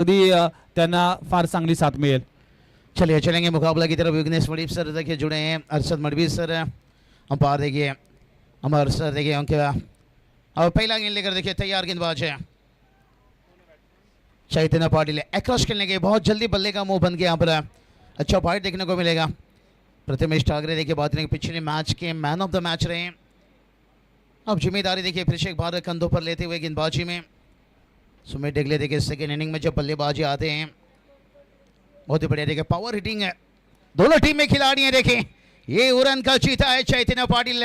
त्यांना फार चांगली साथ मिळेल। चलिए चलेंगे मुकाबला की तरफ। विघ्नेश मडवी सर देखिए जुड़े हैं, अरशद मडवी सर अंपायर देखिए अमर सर देखिए उनके और पहला गेंद लेकर देखिए तैयार गेंदबाज है चैतन्य पाटिल। अक्रॉस खेलने के बहुत जल्दी बल्ले का मुंह बन गया, यहाँ पर अच्छा फाइट देखने को मिलेगा। प्रथमेश ठाकरे देखिए बात करेंगे पिछले match K man of the match रहे हैं। अब जिम्मेदारी देखिए अभिषेक भारत कंधों पर लेते हुए गेंदबाजी में। सुमित डेगले देखिए सेकेंड इनिंग में जब बल्लेबाजी आते हैं बहुत ही बढ़िया देखिए पावर हिटिंग है। दोनों टीम में खिलाड़ी हैं देखिए, ये उड़न का चीता है चैतन्य पाटिल।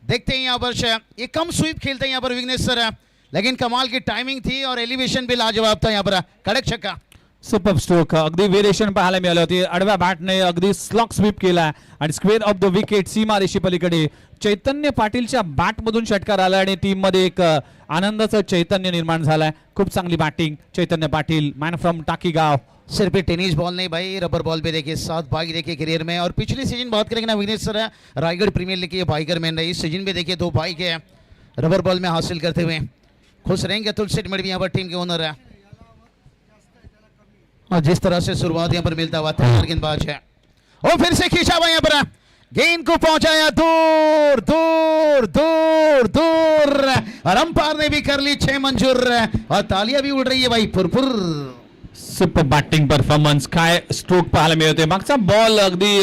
देखते हैं यहाँ पर ये कम स्वीप खेलते हैं यहाँ पर विघ्नेश सर, लेकिन कमाल की टाइमिंग थी और एलिवेशन भी लाजवाब था। यहाँ पर कडक छक्का, सुपर स्ट्रोक, अगदी व्हेरिएशन पाहायला मिळाले होते। आडव्या बॅटने अगदी स्लॉक स्वीप केला आणि स्क्वेअर ऑफ द विकेट सीमा रेषे पलीकडे चैतन्य पाटीलच्या बॅट मधून षटकार आला आणि टीम मध्ये एक आनंदाचं चैतन्य निर्माण झालाय। खूप चांगली batting Chaitanya Patil, man from Takigaon. सिर्फ टेनिस बॉल नहीं भाई, रबर बॉल पे देखिए 7 बाइक देखिए करियर में। और पिछली सीजन बात करेंगे ना Vighnesh sir, Raigad premier league की बाइकर मैन रही। इस सीजन में देखिए 2 बाइक है रबर बॉल में हासिल करते हुए। खुश रहेंगे अतुल सेठ मडवी यहाँ पर टीम के ओनर है। और जिस तरह से शुरुआत यहाँ पर मिलता हुआ तैयार गेंदबाज है और फिर से खींचा हुआ यहाँ पर गेंद को पहुंचाया दूर दूर दूर दूर और अंपायर ने भी कर ली 6 मंजूर और तालियां भी उड़ रही है भाई फुरफुर। सुपर बॅटिंग परफॉर्मन्स, काय स्ट्रोक पाहायला मिळते। मागचा बॉल अगदी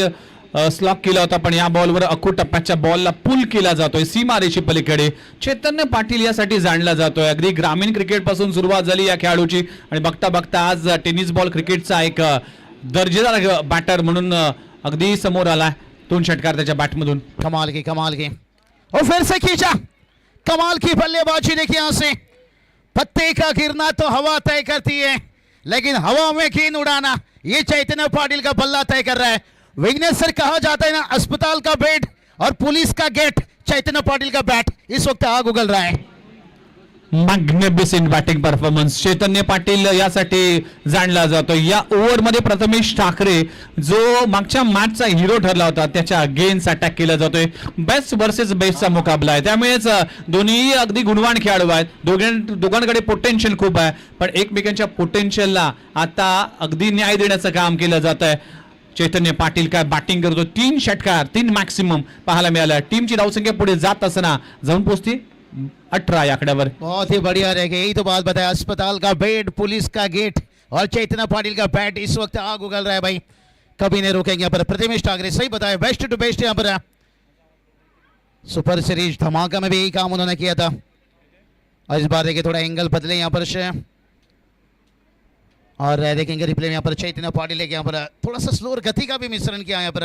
स्लॉक केला होता, पण या बॉलवर अखूट टप्प्याच्या बॉलला पुल केला जातोय सीमा रेषे पलीकडे। चैतन्य पाटील यासाठी जाणला जातोय। अगदी ग्रामीण क्रिकेट पासून सुरुवात झाली या खेळाडूची आणि बघता बघता आज टेनिस बॉल क्रिकेटचा एक दर्जेदार बॅटर म्हणून अगदी समोर आला। 2 षटकार त्याच्या बॅटमधून। कमाल की और फिर से खींचा, कमाल की बल्लेबाजी देखिए। यहां से पत्ते का गिरना तो हवा तय करती है, लेकिन हवा में गेंद उड़ाना ये चैतन्य पाटिल का बल्ला तय कर रहा है। विघ्नेश सर कहा जाता है ना, अस्पताल का बेड और पुलिस का गेट, चैतन्य पाटिल का बैट इस वक्त आग उगल रहा है। मॅग्निफिसेंट बॅटिंग परफॉर्मन्स चैतन्य पाटील यासाठी जाणला जातो। या ओव्हर मध्ये प्रथमेश ठाकरे जो मागच्या मॅचचा हिरो ठरला होता त्याच्या अगेन्स्ट अटॅक केला जातोय। बेस्ट वर्सेस बेस्टचा मुकाबला आहे, त्यामुळेच दोन्ही अगदी गुणवान खेळाडू आहेत। दोघांकडे पोटेन्शियल खूप आहे, पण एकमेकांच्या पोटेन्शियलला आता अगदी न्याय देण्याचं काम केलं जात आहे। चैतन्य पाटील काय बॅटिंग करतो, 3 षटकार 3 मॅक्सिमम पाहायला मिळाला। टीमची धावसंख्या पुढे जात असताना जाऊन पोहोचते 18 या आकड्यावर। बहुत ही बढ़िया रहेगा, यही तो बात बताया। अस्पताल का बेड, पुलिस का गेट और चैतन्य पाटिल का बैट इस वक्त आग उगल रहा है भाई, कभी नहीं रुकेंगे यहाँ पर। प्रतिमेश ठाकरे सही बताया, बेस्ट टू बेस्ट यहाँ पर। सुपर सीरीज धमाका में भी यही काम उन्होंने किया था और इस बार देखिए थोड़ा एंगल बदले यहाँ पर से और देखेंगे रिप्ले में यहाँ पर चैतन्य पाटिल यहाँ पर थोड़ा सा स्लोअर गति का भी मिश्रण किया यहाँ पर।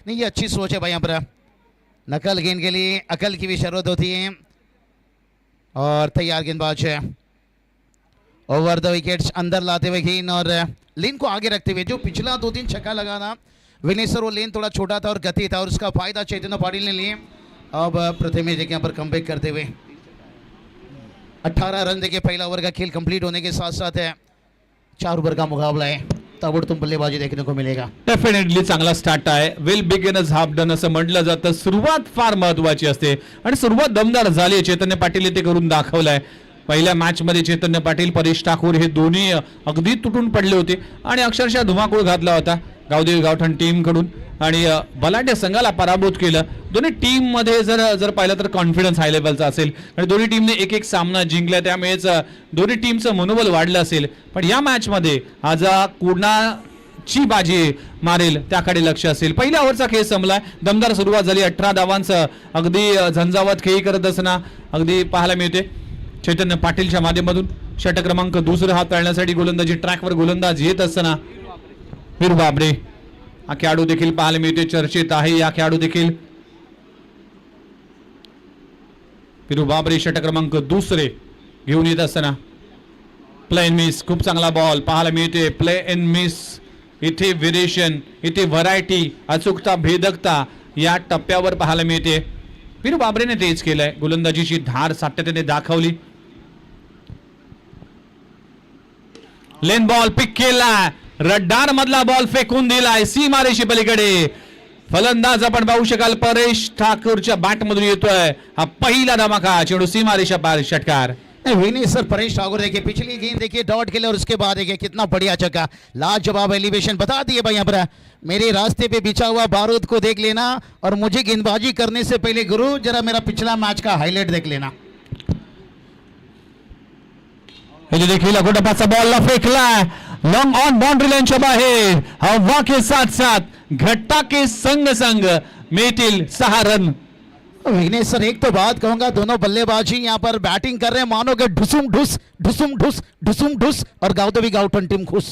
नहीं ये अच्छी सोच है भाई यहाँ पर। नकल गेंद के लिए अकल की भी जरूरत होती है और तैयार गेंदबाज है ओवर द विकेट्स अंदर लाते हुए गेंद और लेन को आगे रखते हुए। जो पिछला 2-3 छक्का लगाना विघ्नेश सर, वो लेन थोड़ा छोटा था और गति था और उसका फायदा चैतन्य पाटिल ने लिए। अब प्रथमेश देखिए यहाँ पर कमबैक करते हुए 18 रन देखिए पहला ओवर का खेल कंप्लीट होने के साथ साथ है 4 ओवर का मुकाबला है, ताबडतोब बल्लेबाजी देखने को मिलेगा। डेफिनेटली चांगला स्टार्ट आहे। वेल बिगिनर्स हाफ डन असं म्हटलं जातं। सुरुवात फार महत्वाची असते आणि सुरुवात दमदार झाली। चैतन्य पाटील ते करून दाखवलाय। पहिल्या मॅच मध्ये चैतन्य पाटील, परेश ठाकूर हे दोन्ही अगदी तुटून पडले होते आणि अक्षरशः धुमाकूळ घातला होता गावदेवी गावठण टीम कडून आणि बलाढ्य संघाला पराभूत केलं। दोन्ही टीम मध्ये जर पाहिलं तर कॉन्फिडन्स हाय लेवलचा असेल आणि दोन्ही टीमने एक सामना जिंकला, त्यामुळेच दोन्ही टीमचं मनोबल वाढलं असेल। पण या मॅच मध्ये आज कुणाची बाजी मारेल त्याकडे लक्ष असेल। पहिल्या ओव्हरचा खेळ संपलाय, दमदार सुरुवात झाली। 18 धावांचं अगदी झंझावत खेळी करत असताना अगदी पाहायला मिळते। चैतन्य पाटीलच्या माध्यमातून षटक क्रमांक 2 हाताळण्यासाठी गोलंदाजी ट्रॅकवर गोलंदाज येत असताना वीरू बाबरे हा खेळाडू देखील पाहायला मिळते, चर्चेत आहे या खेळाडू देखील। वीरू बाबरे षटक क्रमांक 2 घेऊन येत असताना प्ले एन मिस, खूप चांगला बॉल पाहायला मिळते। प्ले एन मिस, इथे व्हेरिएशन, इथे व्हरायटी, अचूकता, भेदकता या टप्प्यावर पाहायला मिळते। वीरू बाबरेने तेच केलंय, गोलंदाजीची धार सातत्याने दाखवली। लेन बॉल पिक केला, रड्डार मधला बॉल फेकून दिलाय सीमारेषे पलीकडे। फलंदाज आपण पाहू शकाल परेश ठाकूरच्या बॅट मधून येतोय हा पहिला धमाका, चेंडू सीमारेषा पार षटकार। विनीत सर परेश ठाकुर देखिए पिछली गेंद देखिए डॉट के लिए और उसके बाद देखिए कितना बढ़िया चक्का लाजवाब एलिवेशन बता दिए भाई यहाँ पर मेरे रास्ते पे बिछा हुआ बारूद को देख लेना और मुझे गेंदबाजी करने से पहले गुरु जरा मेरा पिछला मैच का हाईलाइट देख लेना। इथे देखील अगोटपाचा बॉलला फेकलाय लॉन्ग ऑन बाउंड्री लाईनच्या बाहेर हवा के साथ साथ घट्टा के संग संग मिळतील 6 रन। विघ्नेश सर एक तो बात कहूंगा दोनों बल्लेबाजी यहाँ पर बैटिंग कर रहे हैं मानो कि ढुसुम ढुस ढुसुम ढुस ढुसुम ढुस और गावदेवी गावठण टीम खुश।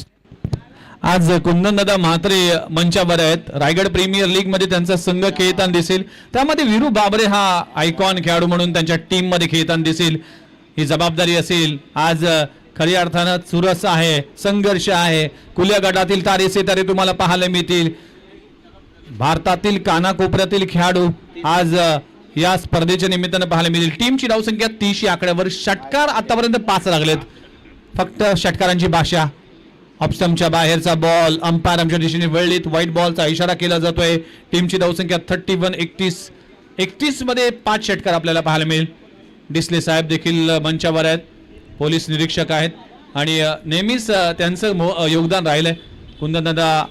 आज कुंदनदादा म्हात्रे मंचावर आहेत रायगड प्रीमियर लीग मध्ये त्यांचा संघ खेळताना दिसेल त्यामध्ये वीरू बाबरे हा आयकॉन खेळाडू म्हणून त्यांच्या टीम मध्ये खेळताना दिसेल ही जबाबदारी असेल आज खऱ्या अर्थानं चुरस आहे संघर्ष आहे खुल्या गटातील तारे सितारे तुम्हाला पाहायला मिळतील भारतातील कानाकोपऱ्यातील खेळाडू आज या स्पर्धेच्या निमित्तानं पाहायला मिळेल टीमची धावसंख्या 30 या आकड्यावर षटकार आतापर्यंत 5 लागलेत फक्त षटकारांची भाषा ऑप्स्टमच्या बाहेरचा बॉल अंपायर आमच्या दिशेने वळलीत व्हाईट बॉलचा इशारा केला जातोय टीमची धावसंख्या 31 मध्ये 5 षटकार आपल्याला पाहायला मिळेल डिसले साहेब देखील मंचावर आहेत पोलीस निरीक्षक आहेत आणि नेहमीच त्यांचं योगदान राहिलंय कुंदनदादा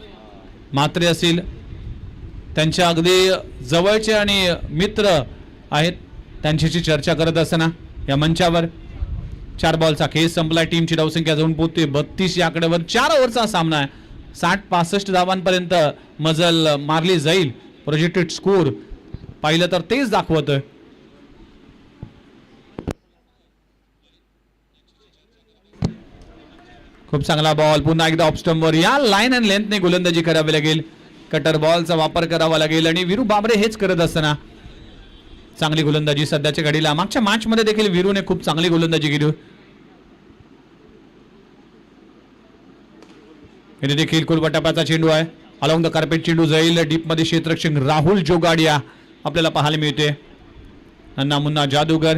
म्हात्रे असतील त्यांच्या अगदी जवळचे आणि मित्र आहेत त्यांच्याशी चर्चा करत असताना या मंचावर 4 बॉलचा खेळ संपलाय टीमची धावसंख्या जाऊन पोहोचते 32 या आकड्यावर 4 ओव्हरचा सामना आहे 60-65 धावांपर्यंत मजल मारली जाईल प्रोजेक्टेड स्कोर पाहिलं तर तेच दाखवतोय खूप चांगला बॉल पुन्हा एकदा ऑफस्टंपवर या लाईन अँड लेंथने गोलंदाजी करावी लागेल कटर बॉलचा वापर करावा लागेल आणि वीरू बाबरे हेच करत असताना चांगली गोलंदाजी सध्याच्या घडीला मागच्या मॅच मध्ये देखील वीरूने खूप चांगली गोलंदाजी केली इथे देखील कुलबटापाचा चेंडू आहे अलॉंग द कार्पेट चेंडू जाईल डीप मध्ये क्षेत्ररक्षक राहुल जोगाडिया आपल्याला पाहायला मिळते अन्ना मुन्ना जादूगर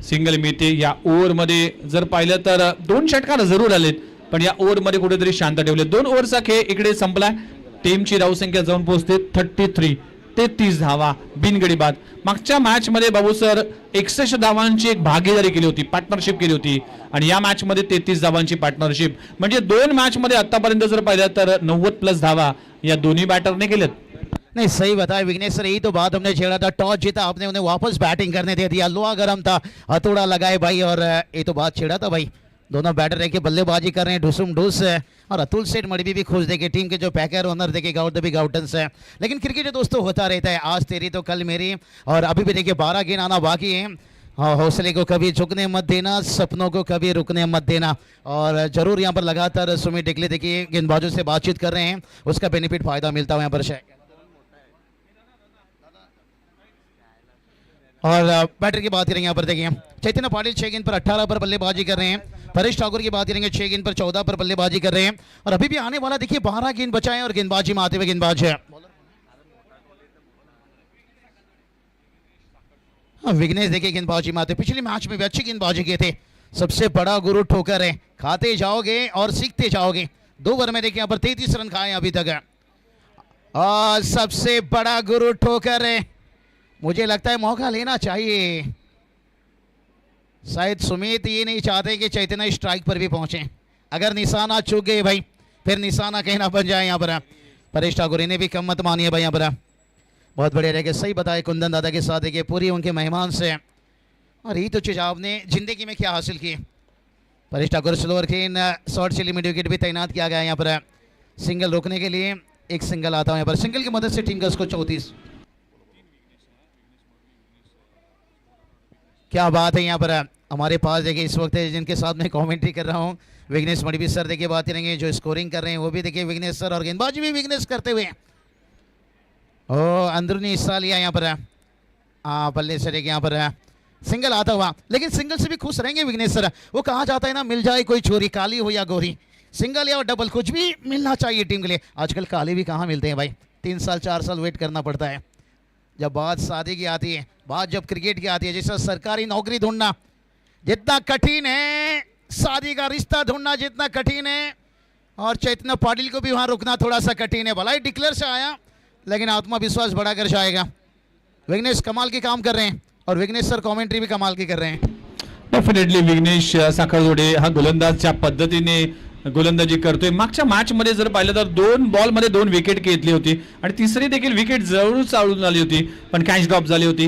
सिंगल मिळते या ओव्हर मध्ये जर पाहिलं तर 2 षटकार जरूर आलेत पण या ओव्हर मध्ये कुठेतरी शांत ठेवले 2 ओव्हरचा खेळ इकडे संपलाय टीमची धावसंख्या जाऊन पोहोचते 33 धावा बिनगडी बाद मागच्या मॅच मध्ये बाबू सर 61 धावांची एक भागीदारी केली होती पार्टनरशिप केली होती आणि या मॅच मध्ये 33 धावांची पार्टनरशिप म्हणजे 2 मॅच मध्ये आतापर्यंत जर पाहिलं तर 90+ धावा या दोन्ही बॅटरने केलेत नहीं सही बताया विघ्नेश सर यही तो बात हमने छेड़ा था टॉस जीता आपने उन्हें वापस बैटिंग करने दे दिया लोहा गर्म था हथौड़ा लगाए भाई और ये तो बात छेड़ा था भाई दोनों बैटर रह के बल्लेबाजी कर रहे हैं ढुसुम ढुस और अतुल सेठ मड़वी भी खुश देखे टीम के जो पैकर ओनर देखे गाउटदबी गाउटन्स है लेकिन क्रिकेट दोस्तों होता रहता है आज तेरी तो कल मेरी और अभी भी देखिए 12 गेंद आना बाकी है हौसले को कभी झुकने मत देना सपनों को कभी रुकने मत देना और जरूर यहाँ पर लगातार सुमित डिकले देखिए गेंदबाजों से बातचीत कर रहे हैं उसका बेनिफिट फायदा मिलता है यहाँ पर शायद और बैटर की बात करेंगे यहाँ पर देखिए चैतन्य पाटिल 6 गेंद पर 18 पर बल्लेबाजी कर रहे हैं परेश ठाकुर की बात करेंगे 6 गेंद पर 14 पर बल्लेबाजी कर रहे हैं और अभी भी आने वाला देखिए 12 गेंद बचाए और गेंदबाजी में आते हुए गेंदबाज है विघ्नेश देखिए गेंदबाजी में आते पिछले मैच में भी अच्छी गेंदबाजी किए थे सबसे बड़ा गुरु ठोकर है खाते जाओगे और सीखते जाओगे 2 ओवर में देखिए यहाँ पर 33 रन खाए अभी तक और सबसे बड़ा गुरु ठोकर है मुझे लगता है मौका लेना चाहिए शायद सुमित ये नहीं चाहते कि चैतन्य स्ट्राइक पर भी पहुंचे अगर निशाना चूक गए भाई फिर निशाना कहना बन जाए यहाँ पर परेश ठाकुर इन्हें भी कम मत मानिए भाई यहाँ पर बहुत बढ़िया रहेगा सही बताए कुंदन दादा के साथ देखिए पूरी उनके मेहमान से और ये तो चीज़ आपने जिंदगी में क्या हासिल की परेश ठाकुर स्लोअर के इन शॉर्ट चिली मिड विकेट भी तैनात किया गया है यहाँ पर सिंगल रोकने के लिए एक सिंगल आता है यहाँ पर सिंगल की मदद से टीम का स्कोर 34 क्या बात है यहाँ पर हमारे पास देखिए इस वक्त जिनके साथ मैं कमेंट्री कर रहा हूँ विघ्नेश मड़वी सर देखिए बात करेंगे जो स्कोरिंग कर रहे हैं वो भी देखिए विघ्नेश सर और गेंदबाजी भी विघ्नेश करते हुए ओ अंदरूनी हिस्सा लिया यहाँ पर बल्ले से देखिए यहाँ पर सिंगल आता हुआ लेकिन सिंगल से भी खुश रहेंगे विघ्नेश सर वो कहा जाता है ना मिल जाए कोई छोरी काली हो या गोरी सिंगल या डबल कुछ भी मिलना चाहिए टीम के लिए आजकल काले भी कहाँ मिलते हैं भाई 3 साल 4 साल वेट करना पड़ता है जब बात शादी की आती है बात जब क्रिकेट की आती है जैसे सरकारी नौकरी ढूंढना जितना कठिन है शादी का रिश्ता ढूंढना जितना कठिन है और चैतन्य पाटिल को भी वहाँ रुकना थोड़ा सा कठिन है भला ही डिक्लेयर से आया लेकिन आत्मविश्वास बढ़ाकर जाएगा विघ्नेश कमाल के काम कर रहे हैं और विघ्नेश सर कमेंट्री भी कमाल की कर रहे हैं डेफिनेटली विघ्नेश साखरदोडे हा गोलंदाज ज्या पद्धतीने गोलंदाजी करतोय, मागच्या मॅच मध्ये जर पाहिलं तर 2 बॉल मध्ये 2 विकेट घेतली होती आणि तिसरी देखील विकेट जरूर चालून आली होती, पण कॅच ड्रॉप झाली होती.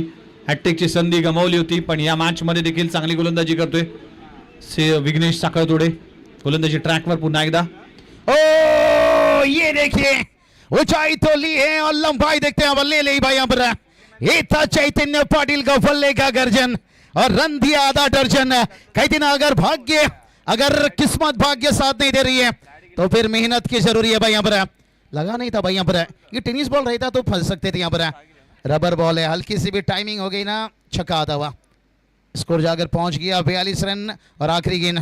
हॅट्रिकची संधी गमावली होती, पण या मॅच मध्ये देखील चांगली गोलंदाजी करतोय विघ्नेश साखरदोडे. गोलंदाजी ट्रॅकवर पुन्हा एकदा. ओ ये देखिए ऊंचाई तो ली है और लंबाई देखते हैं बल्ले ले भाई यहाँ पर ये था चैतन्य पाटिल का बल्ले का गर्जन और रन दिया आधा दर्जन. कहते ना अगर किस्मत भाग्य साथ नहीं दे रही है तो फिर मेहनत की जरूरी है भाई. यहाँ पर लगा नहीं था भाई, यहाँ पर ये टेनिस बॉल रहता तो फंस सकते थे. यहाँ पर रबर बॉल है, हल्की सी भी टाइमिंग हो गई ना छक्का आता हुआ. स्कोर जाकर पहुंच गया 42 रन और आखिरी गेंद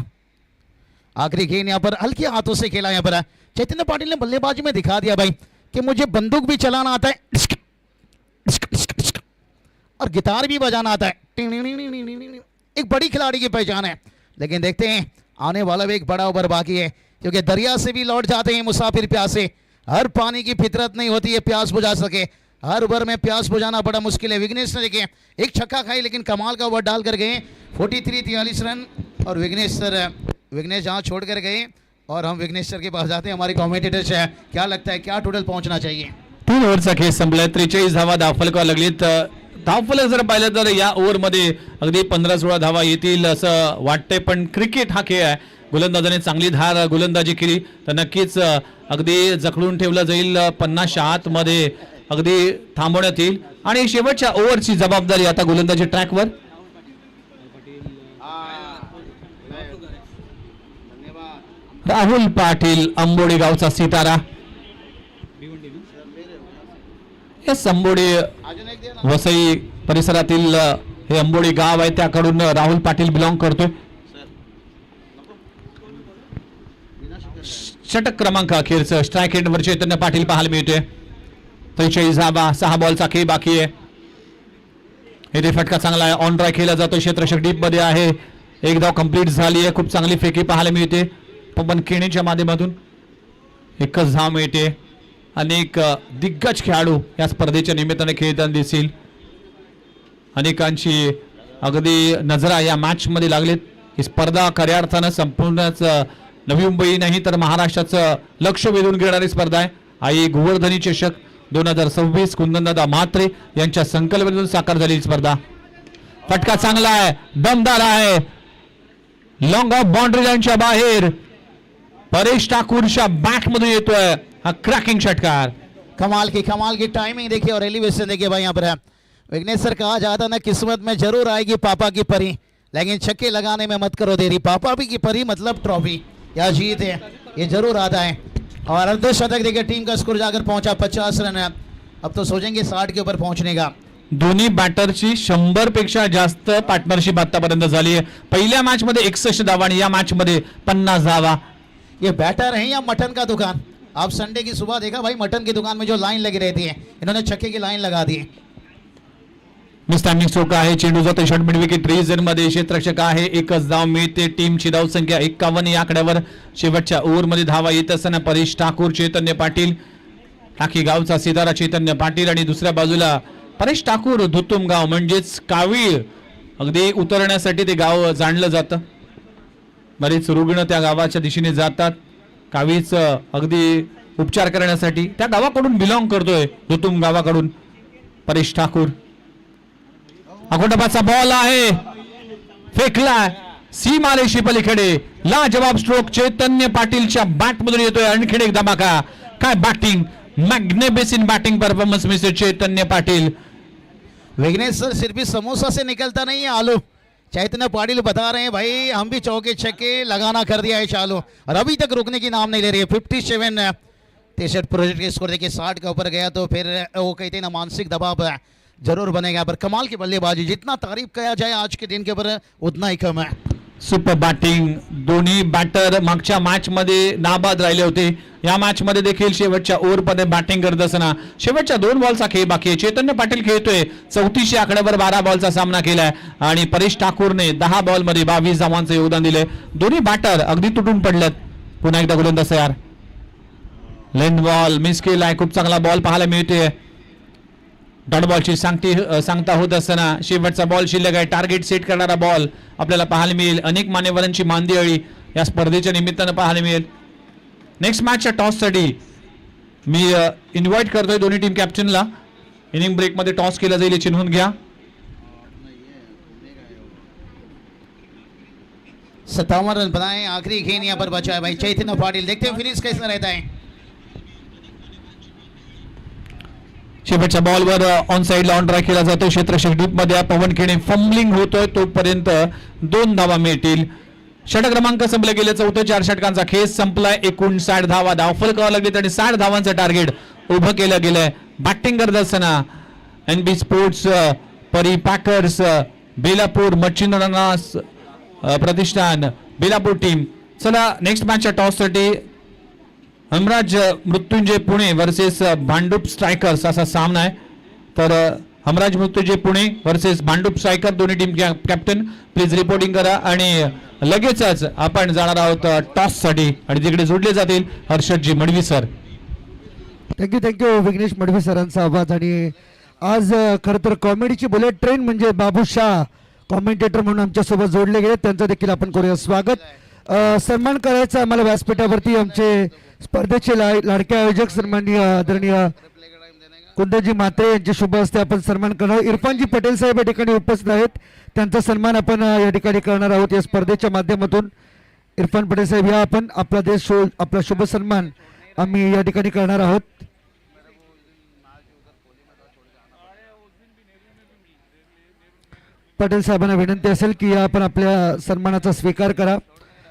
यहाँ पर हल्के हाथों से खेला. यहाँ पर चैतन्य पाटिल ने बल्लेबाजी में दिखा दिया भाई कि मुझे बंदूक भी चलाना आता है और गिटार भी बजाना आता है. एक बड़ी खिलाड़ी की पहचान है. लेकिन देखते हैं आने वाला भी एक बड़ा ओवर बाकी है, क्योंकि दरिया से भी लौट जाते हैं मुसाफिर प्यासे. हर पानी की फितरत नहीं होती है प्यास बुझा सके. हर ओवर में प्यास बुझाना बड़ा मुश्किल है. विघ्नेश ने देखिए एक छक्का खाई, लेकिन कमाल का ओवर डाल कर गए 43 रन. और विघ्नेश जहाँ छोड़ कर गए और हम विघ्नेश सर के पास जाते हैं. हमारे कॉमेंटेटर्स है, क्या लगता है क्या टोटल पहुंचना चाहिए? 3 ओव्हरचा खेळ संपलाय. 43 धावा धावफलकावर लागलीत. धावफलक जर पाहिलं तर या ओव्हरमध्ये अगदी 15-16 धावा येतील असं वाटतंय, पण क्रिकेट हा खेळ आहे. गोलंदाजाने चांगली धार गोलंदाजी केली तर नक्कीच अगदी जखडून ठेवलं जाईल. 50च्या आतमध्ये अगदी थांबवण्यात येईल आणि शेवटच्या ओव्हरची जबाबदारी आता गोलंदाजी ट्रॅकवर. राहुल पाटील अंबोडी गावचा सितारा. हे संबोडी वसई परिसरातील हे अंबोडी गाव आहे, त्याकडून राहुल पाटील बिलॉंग करतोय. षटक क्रमांक अखेरचं स्ट्राईक एंडवर चैतन्य पाटील पाहायला मिळतोय. 43 धावा, 6 बॉलचा खेळ बाकी आहे. हे फटका चांगला आहे. ऑन ड्राय केला जातो. क्षेत्ररक्षक डीप मध्ये आहे. एक धाव कंप्लीट झाली आहे. खूप चांगली फेकी पाहायला मिळते. पवन केणीच्या माध्यमातून एकच धाव मिळते. अनेक दिग्गज खेळाडू या स्पर्धेच्या निमित्ताने खेळताना दिसतील. अनेकांची अगदी नजरा या मॅच मध्ये लागलेत. ही स्पर्धा खऱ्या अर्थानं संपूर्णच नवी मुंबई नाही तर महाराष्ट्राचं लक्ष वेधून घेणारी स्पर्धा आहे. आई गोवर्धनी चषक 2026 कुंदनदादा म्हात्रे यांच्या संकल्पनेतून साकार झालेली स्पर्धा. फटका चांगला आहे, दमदार आहे. लॉंग ऑफ बाउंड्री लाईनच्या बाहेर परेश ठाकूरच्या बॅट मधून येतोय हा क्रॅकिंग षटकार. कमाल की टाइमिंग देखिए और एलिवेशन देखिए भाई. यहाँ पर विघ्नेश सर कहा जाता ना किस्मत में जरूर आएगी पापा की परी, लेकिन छक्के लगाने में मत करो देरी. पापा भी की परी मतलब ट्रॉफी या जीत है, ये जरूर आता है. और अर्धशतक देखिए टीम का स्कोर जाकर पहुंचा 50 रन. अब तो सोचेंगे 60 के ऊपर पहुंचने का. दोन्ही बॅटरची 100 पेक्षा जास्त पार्टनरशिप आतापर्यंत झाली आहे. पहिल्या मॅच मध्ये 61 धावा आणि या मॅच मध्ये 50 धावा. ये बैटर है या मटन का दुकान? आप संडे की सुबह देखा भाई, मटन की दुकान में जो लाइन लगी रहती है, इन्होंने छक्के की लाइन लगा दी. मिस्टॅमिंग स्ट्रोक आहे. चेंडू जातो शॉर्ट मिड विकेट रिजन मध्ये. क्षेत्ररक्षक आहे. एकच धाव मिळते. टीमची धाव संख्या 51 या आकड्यावर. शेवटच्या ओव्हर मध्ये धावा येत असताना परेश ठाकूर, चैतन्य पाटील, टाकी गावचा सितारा चैतन्य पाटील आणि दुसऱ्या बाजूला परेश ठाकूर, धुतुम गाव म्हणजेच कावीळ. अगदी उतरण्यासाठी ते गाव जाणलं जातं. बरेच रुग्ण त्या गावाच्या दिशेने जातात. कावीच अगदी उपचार करण्यासाठी त्या गावाकडून बिलॉंग करतोय. धुतुम गावाकडून परेश ठाकूर. अगोंडपाचा बॉल आहे, फेकला सीमारेषे पलीकडे. लाजवाब स्ट्रोक चैतन्य पाटीलच्या बॅट मधून येतोय. आणखी एक धमाका. काय batting, magnificent batting performance mister Chaitanya Patil. Vighnesh sir सिर्फ भी समोसा से निकलता नहीं है आलू. चैतन्य पाटिल बता रहे हैं भाई हम भी चौके छक्के लगाना कर दिया है चालू, और अभी तक रुकने की नाम नहीं ले रही है. 57 63 प्रोजेक्ट के स्कोर देखिए 60 के ऊपर गया तो फिर वो कहते हैं ना मानसिक दबाव जरूर बनेगा. पर कमाल की बल्लेबाजी, जितना तारीफ किया जाए आज के दिन के ऊपर उतना ही कम है. Super batting. दोन्ही बॅटर मागच्या मॅच मध्ये नाबाद राहिले होते. या मॅच मध्ये देखील शेवटच्या ओव्हर मध्ये बॅटिंग करत असताना शेवटच्या 2 बॉलचा खेळ बाकी आहे. चैतन्य पाटील खेळतोय 34 आकड्यावर 12 बॉलचा सामना केलाय आणि परेश ठाकूरने 10 बॉल मध्ये 22 धावांचं योगदान दिले. दोन्ही बॅटर अगदी तुटून पडलेत. पुन्हा एकदा गोलंदाज तयार. लेंथ बॉल मिस केलाय. खूप चांगला बॉल पाहायला मिळतोय. डॉट बॉलची सांगता होत असताना शेवटचा बॉल शिल्लक आहे. टार्गेट सेट करणारा बॉल आपल्याला पाहायला मिळेल. अनेक मान्यवरांची मांदियाळी या स्पर्धेच्या निमित्तानं पाहायला मिळेल. नेक्स्ट मॅचच्या टॉससाठी मी इन्व्हाइट करतोय दोन्ही टीम कॅप्टनला. इनिंग ब्रेकमध्ये टॉस केला जाईल, चिन्हून घ्या. 57 रन बनाए. आखिरी गेंद यहाँ पर बचा है भाई चैतन्य पाटिल. देखते हैं फिनिश कैसा रहता है. शेवटच्या बॉलवर ऑन साइडला ऑन ड्राईव्ह केला जातो. क्षेत्ररक्षक डीप मध्ये पवन खेणे फंबलिंग होतोय तोपर्यंत 2 धावा मिळतील. षटक क्रमांक संपले गेले. चौथ्या 4 षटकांचा खेळ संपलाय. एकूण 60 धावा धावफलकावर लागलेत आणि 60 धावांचं टार्गेट उभं केलं गेलंय. बॅटिंग करत असताना NB sports, Pari packers, Belapur, Machhindranath Pratishthan, Belapur team. चला नेक्स्ट मॅचच्या टॉससाठी हमराज मृत्युंजय पुणे वर्सेस भांडूप स्ट्रायकर्स असा सामना आहे. तर हमराज मृत्युंजय पुणे वर्सेस भांडूप स्ट्रायकर. दोन्ही टीम कॅप्टन प्लीज रिपोर्टिंग करा आणि लगेचच आपण जाणार आहोत टॉस साठी आणि तिकडे जोडले जातील हर्षदजी मडवी सर. थँक्यू विघ्नेश मडवी सरांचा आवाज. आणि आज खरं तर कॉमेडीची बुलेट ट्रेन म्हणजे बाबू शाह कॉमेंटेटर म्हणून आमच्यासोबत जोडले गेले. त्यांचं देखील आपण करूया स्वागत. सन्मान करायचा आम्हाला व्यासपीठावरती आमचे स्पर्धेचे लाडके आयोजक सन्माननीय आदरणीय कुंदनजी म्हात्रे यांचे शुभ हस्ते आपण सन्मान करणार. इरफानजी पटेल साहेब या ठिकाणी उपस्थित आहेत. त्यांचा सन्मान आपण या ठिकाणी करणार आहोत या स्पर्धेच्या माध्यमातून. इरफान पटेल साहेब या आपण आपला देश आपला शुभ सन्मान आम्ही या ठिकाणी करणार आहोत. पटेल साहेबांना विनंती असेल की या आपण आपल्या सन्मानाचा स्वीकार करा.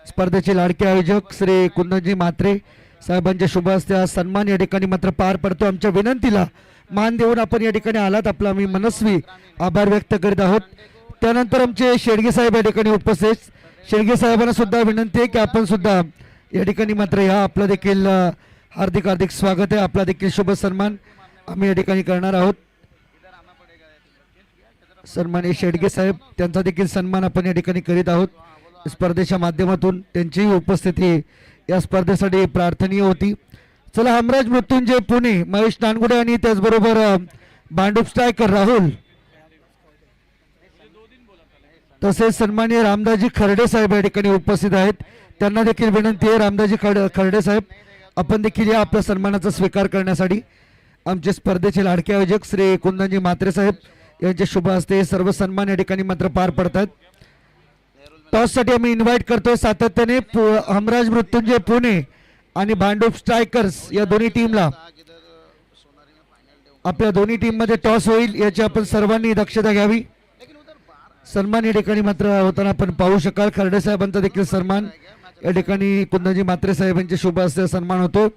स्पर्धेचे लाडके आयोजक श्री कुंदनजी म्हात्रे साहेबांच्या शुभ हस्ते हा सन्मान या ठिकाणी मात्र पार पडतो. आमच्या विनंतीला मान देऊन आपण या ठिकाणी आलात आपला आम्ही मनस्वी आभार व्यक्त करीत आहोत. त्यानंतर आमचे शेडगे साहेब या ठिकाणी उपस्थित. शेडगे साहेबांना सुद्धा विनंती आहे की आपण सुद्धा या ठिकाणी मात्र या आपलं देखील हार्दिक हार्दिक स्वागत आहे. आपला देखील शुभ सन्मान आम्ही या ठिकाणी करणार आहोत. सन्माननीय शेडगे साहेब त्यांचा देखील सन्मान आपण या ठिकाणी करीत आहोत स्पर्धेच्या माध्यमातून. त्यांचीही उपस्थिती या स्पर्धेसाठी प्रार्थनीय होती. चला हमराज मृत्युंजय पुणे, महेश नानगुडे आणि त्याचबरोबर भांडूप स्ट्रायकर राहुल तसेच सन्माननीय रामदासजी खर्डे साहेब या ठिकाणी उपस्थित आहेत. त्यांना देखील विनंती आहे रामदासजी खर्डे साहेब आपण देखील या आपल्या सन्मानाचा स्वीकार करण्यासाठी. आमचे स्पर्धेचे लाडके आयोजक श्री कुंदनजी म्हात्रे साहेब यांचे शुभ हस्ते सर्व सन्मान या ठिकाणी मात्र पार पडतात. टॉससाठी आम्ही इन्व्हाइट करतोय सातत्याने हमराज मृत्युंजय पुणे आणि भांडूप स्ट्रायकर्स या दोन्ही टीमला. आपल्या दोन्ही टीम मध्ये टॉस होईल याची आपण सर्वांनी दक्षता घ्यावी. सन्मान या ठिकाणी मात्र होताना आपण पाहू शकाल. खर्डे साहेबांचा देखील सन्मान या ठिकाणी कुंदनजी म्हात्रे साहेबांचे शुभ हस्ते सन्मान होतो.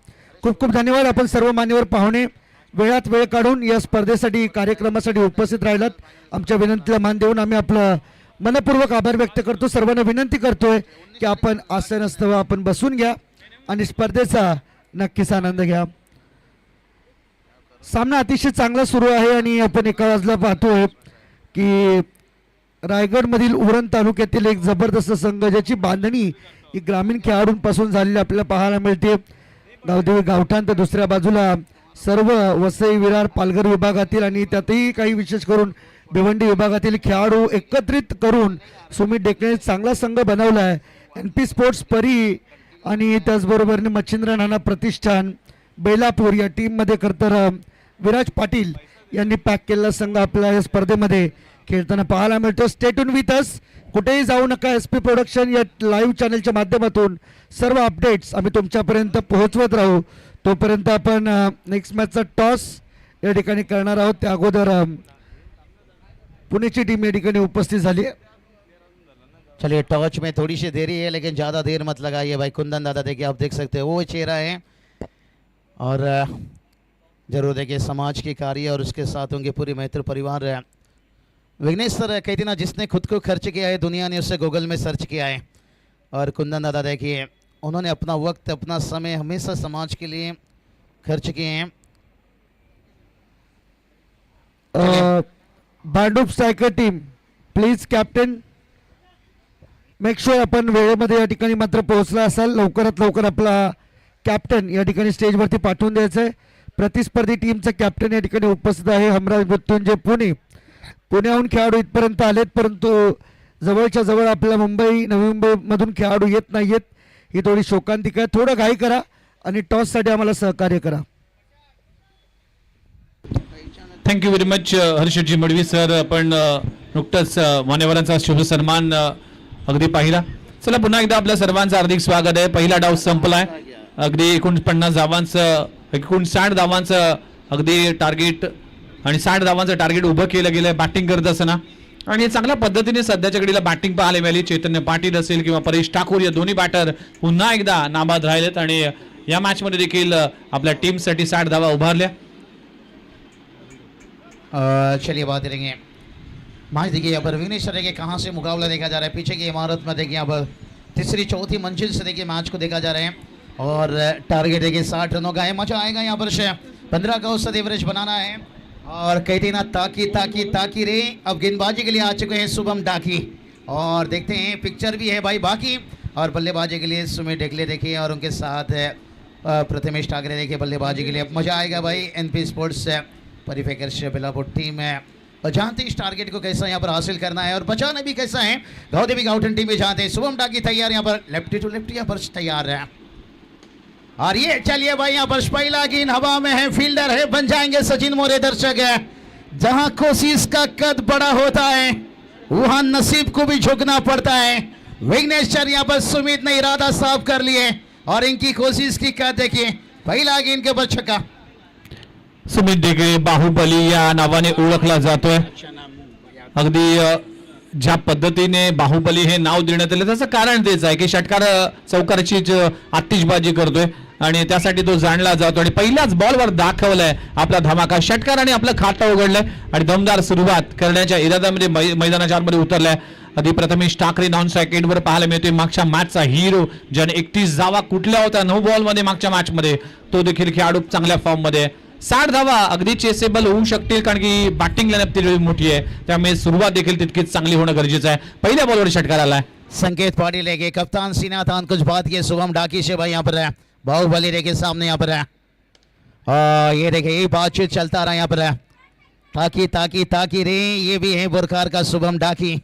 खूप खूप धन्यवाद. आपण सर्व मान्यवर पाहुणे वेळात वेळ काढून या स्पर्धेसाठी कार्यक्रमासाठी उपस्थित राहिलात. आमच्या विनंतीला मान देऊन आम्ही आपलं मनपूर्वक आभार व्यक्त करतो. सर्वांना विनंती करतोय की आपण आसनस्थळ आपण बसून घ्या आणि स्पर्धेचा नक्कीच आनंद घ्या. सामना अतिशय चांगला सुरू आहे आणि आपण एका बाजूला पाहतोय की रायगडमधील उरण तालुक्यातील एक जबरदस्त संघ ज्याची बांधणी ही ग्रामीण खेळाडूंपासून झालेली आपल्याला पाहायला मिळते. गावदेवी गावठाण तर दुसऱ्या बाजूला सर्व वसई विरार पालघर विभागातील आणि त्यातही काही विशेष करून भिवंडी विभागातील खेळाडू एकत्रित करून सुमित डेकणे चांगला संघ बनवला आहे. NP स्पोर्ट्स परी आणि त्याचबरोबर मच्छिंद्र नाना प्रतिष्ठान बेलापूर या टीममध्ये खरंतर विराज पाटील यांनी पॅक केलेला संघ आपल्या या स्पर्धेमध्ये खेळताना पाहायला मिळतो. स्टे ट्यून विथ अस. कुठेही जाऊ नका. SP प्रोडक्शन या लाईव्ह चॅनलच्या माध्यमातून सर्व अपडेट्स आम्ही तुमच्यापर्यंत पोहोचवत राहू. तोपर्यंत आपण नेक्स्ट मॅचचा टॉस या ठिकाणी करणार आहोत. त्या अगोदर पुणेची टीम या ठिकाणी उपस्थित झाली है. चलिए टॉच में थोड़ी सी देरी है लेकिन ज़्यादा देर मत लगाइए भाई. कुंदन दादा देखिए आप देख सकते हो वो चेहरा है और जरूर देखिए समाज के कार्य और उसके साथ उनके पूरे मैत्र परिवार. विघ्नेश सर कहते ना जिसने खुद को खर्च किया है दुनिया ने उससे गूगल में सर्च किया है. और कुंदन दादा देखिए उन्होंने अपना वक्त अपना समय हमेशा समाज के लिए खर्च किए हैं. Bhandup striker team please captain make sure आपण वेळेमध्ये या ठिकाणी मात्र पोहोचला असाल. लवकरात लवकर आपला कॅप्टन या ठिकाणी स्टेजवरती पाठवून द्यायचं आहे. प्रतिस्पर्धी टीमचा कॅप्टन या ठिकाणी उपस्थित आहे हमराज मृत्युंजय पुणे. पुण्याहून खेळाडू इथपर्यंत आलेत, परंतु जवळच्या जवळ आपल्या मुंबई नवी मुंबईमधून खेळाडू येत नाहीयेत. ही थोडी शोकांतिका आहे. थोडं घाई करा आणि टॉससाठी आम्हाला सहकार्य करा. Thank you very much Harshadji Madvi sir. आपण नुकतंच मान्यवरांचा शुभ सन्मान अगदी पाहिला. चला पुन्हा एकदा आपल्या सर्वांचं हार्दिक स्वागत आहे. पहिला डाव संपलाय. अगदी 49 धावांचं 59 धावांचं अगदी टार्गेट आणि 60 धावांचं टार्गेट उभं केलं गेलंय बॅटिंग करत असताना. आणि चांगल्या पद्धतीने सध्याच्या घडीला बॅटिंग पाहायला मिळाली. चैतन्य पाटील असेल किंवा परेश ठाकूर या दोन्ही बॅटर पुन्हा एकदा नाबाद राहिलेत आणि या मॅचमध्ये देखील आपल्या टीमसाठी 60 धावा उभारल्या. चलिए बात करेंगे मैच. देखिए यहाँ पर विघ्नेश्वर देखिए कहाँ से मुकाबला देखा जा रहा है. पीछे की इमारत में देखिए यहाँ पर तीसरी चौथी मंजिल से देखिए मैच को देखा जा रहा है और टारगेट देखिए 60 रनों का है. मजा आएगा यहाँ पर 15 का औसत एवरेज बनाना है. और कहते ना ताकी ताकी ताकी रे. अब गेंदबाजी के लिए आ चुके हैं शुभम डाकी और देखते हैं पिक्चर भी है भाई बाकी. और बल्लेबाजी के लिए सुमित ढेकले देखिए और उनके साथ प्रथमेश ठाकरे देखिए बल्लेबाजी के लिए. अब मजा आएगा भाई. एनपी स्पोर्ट्स परिफेकर बिलापुर टीम है और जानते इस टारगेट को कैसा यहाँ पर हासिल करना है और बचाना भी कैसा है. गाउदेवी गाउटन टीम में जानते हैं. शुभम डाकी तैयार यहाँ पर लेफ्टी टू लेफ्टी यहाँ पर तैयार है. और ये चलिए भाई यहाँ पर पहला गेंद हवा में है. फील्डर है बन जाएंगे सचिन मोरे. दर्शक है जहां कोशिश का कद बड़ा होता है वहां नसीब को भी झुकना पड़ता है. विघ्नेश्वर यहाँ पर सुमित ने इरादा साफ कर लिए और इनकी कोशिश की कद देखिए. पहला गेंद के ऊपर छक्का. सुमित ढेकळे बाहुबली या नावाने ओळखला जातोय. अगदी ज्या पद्धतीने बाहुबली हे नाव देण्यात आलं त्याचं कारण तेच आहे की षटकार चौकाराची आतिषबाजी करतोय आणि त्यासाठी तो जाणला जातो. आणि पहिल्याच बॉलवर दाखवलाय आपला धमाका षटकार आणि आपलं खातं उघडलंय आणि दमदार सुरुवात करण्याच्या इराद्यामध्ये मैदानाच्या आतमध्ये उतरलाय. आधी प्रथमेश ठाकरे नॉन स्ट्राईकवर पाहायला मिळतोय. मागच्या मॅचचा हिरो ज्याने 31 धावा कुठल्या होत्या 9 बॉलमध्ये मागच्या मॅचमध्ये तो देखील खेळाडू चांगल्या फॉर्म मध्ये. 60 धावा अगदी चेसेबल होऊ शकतील कारण की बॅटिंग लाईनअप तेवढी मोठी आहे त्यामुळे सुरुवात देखील तितकीच चांगली होणं गरजेचं आहे. पहिल्या बॉलवर षटकार आलाय. संकेत पाटिल है कप्तान सीना थान कुछ बात किए शुभम डाकी से भाई यहाँ पर है. बाहुबली देखिए सामने यहाँ पर है. ये देखिए ये बातचीत चलता रहा यहाँ पर है. ताकी ताकी ताकी रे. ये भी है बुरकार का शुभम डाकी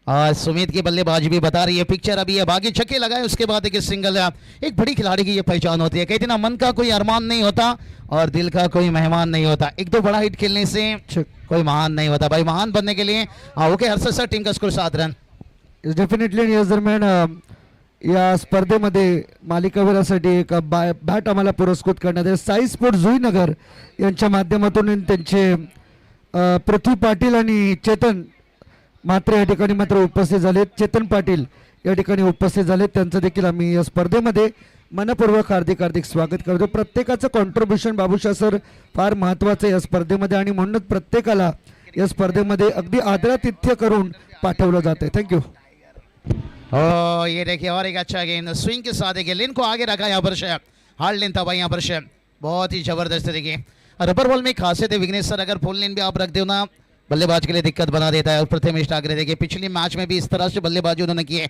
और सुमित की बल्लेबाजी भी बता रही है. पिक्चर अभी है बाकी छक्के लगाए उसके बाद एक सिंगल है. एक बड़ी खिलाड़ी की ये पहचान होती है. कहते ना मन का कोई अरमान नहीं होता और दिल का कोई मेहमान नहीं होता. एक दो बड़ा हिट खेलने से कोई महान नहीं होता भाई. महान बनने के लिए ओके हर्षद सर टीम का स्कोर 7 रन. डेफिनेटली या दरम्यान या स्पर्धेमध्ये मालिकावीरासाठी एक बॅट आम्हाला पुरस्कृत करण्यात आले. साई स्पोर्ट जुईनगर यांच्या माध्यमातून त्यांचे पृथ्वी पाटील आणि चेतन मात्र या ठिकाणी मात्र उपस्थित झालेत. चेतन पाटील या ठिकाणी उपस्थित झालेत. त्यांचं देखील आम्ही या स्पर्धेमध्ये मनपूर्वक हार्दिक हार्दिक स्वागत करतो. प्रत्येकाचं कॉन्ट्रीब्युशन बाबूशा सर फार महत्त्वाचं आहे या स्पर्धेमध्ये आणि म्हणूनच प्रत्येकाला या स्पर्धेमध्ये अगदी आदरातिथ्य करून पाठवलं जाते. थँक्यू. ये देखिए और एक अच्छा गेंद स्विंग के साथ देखिए लेन को आगे रखा यहाँ पर हार्ड लेन था भाई यहाँ पर बहुत ही जबरदस्त. देखिए रबर बॉल में खासियत है विघ्नेश सर अगर फुल लेन भी आप रख दो ना बल्लेबाज के लिए दिक्कत बना देता है. और प्रथमेश ठाकरे देखिए पिछले मैच में भी इस तरह से बल्लेबाजी उन्होंने की है.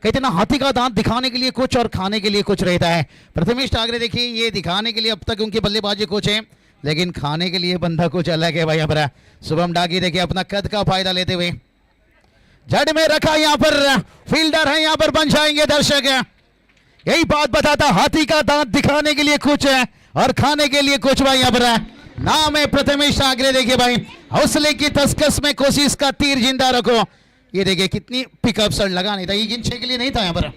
कहते ना हाथी का दांत दिखाने के लिए कुछ और खाने के लिए कुछ रहता है. प्रथमेश ठाकरे देखिए ये दिखाने के लिए अब तक उनकी बल्लेबाजी कुछ है लेकिन खाने के लिए बंदा कुछ अलग है भाई यहाँ पर. शुभम डाकी देखिए अपना कद का फायदा लेते हुए जड़ में रखा. यहाँ पर फील्डर है यहाँ पर बन जाएंगे. दर्शक यही बात बताता हाथी का दांत दिखाने के लिए कुछ है और खाने के लिए कुछ भाई यहाँ पर नाम है प्रथमेश ठाकरे. देखिए भाई हौसले की तस्कस में कोशिश का तीर जिंदा रखो. ये देखिए कितनी पिकअप सर लगा नहीं था. ये गिन 6 के लिए नहीं था यहाँ पर.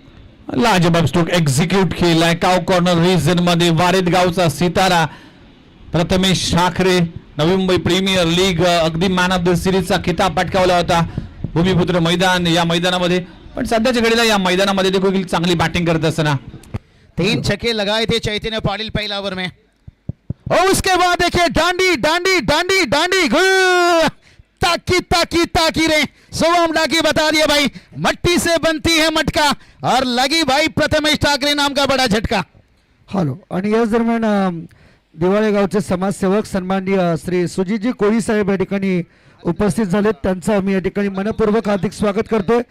लाजबाब स्ट्रोक एक्झिक्यूट केलाय. काव कॉर्नर रिजन मध्ये वारेद गावचा सितारा प्रथमेश ठाकरे नवी मुंबई प्रीमियर लीग अगदी मॅन ऑफ द सिरीजचा खिताब पटकावला होता. भूमिपुत्र मैदान या मैदानामध्ये पण सध्याच्या घडीला या मैदानामध्ये देखील चांगली बॅटिंग करत असताना 3 छक्के लगाए थे चैतन्य पाटिल पहला ओवर में. और उसके बाद देखिए डांडी डांडी डांडी डांडी ताकी ताकी ताकी रे. शुभम डाकी बता दिया भाई मट्टी से बनती है मटका और लगी भाई प्रथमेश ठाकरे नाम का बड़ा झटका. हॅलो. आणि याच दरम्यान दिवाळे गावचे समाजसेवक सन्माननीय श्री सुजितजी कोळी साहेब या ठिकाणी उपस्थित झालेत. त्यांचं आम्ही या ठिकाणी मनपूर्वक हार्दिक स्वागत करतोय.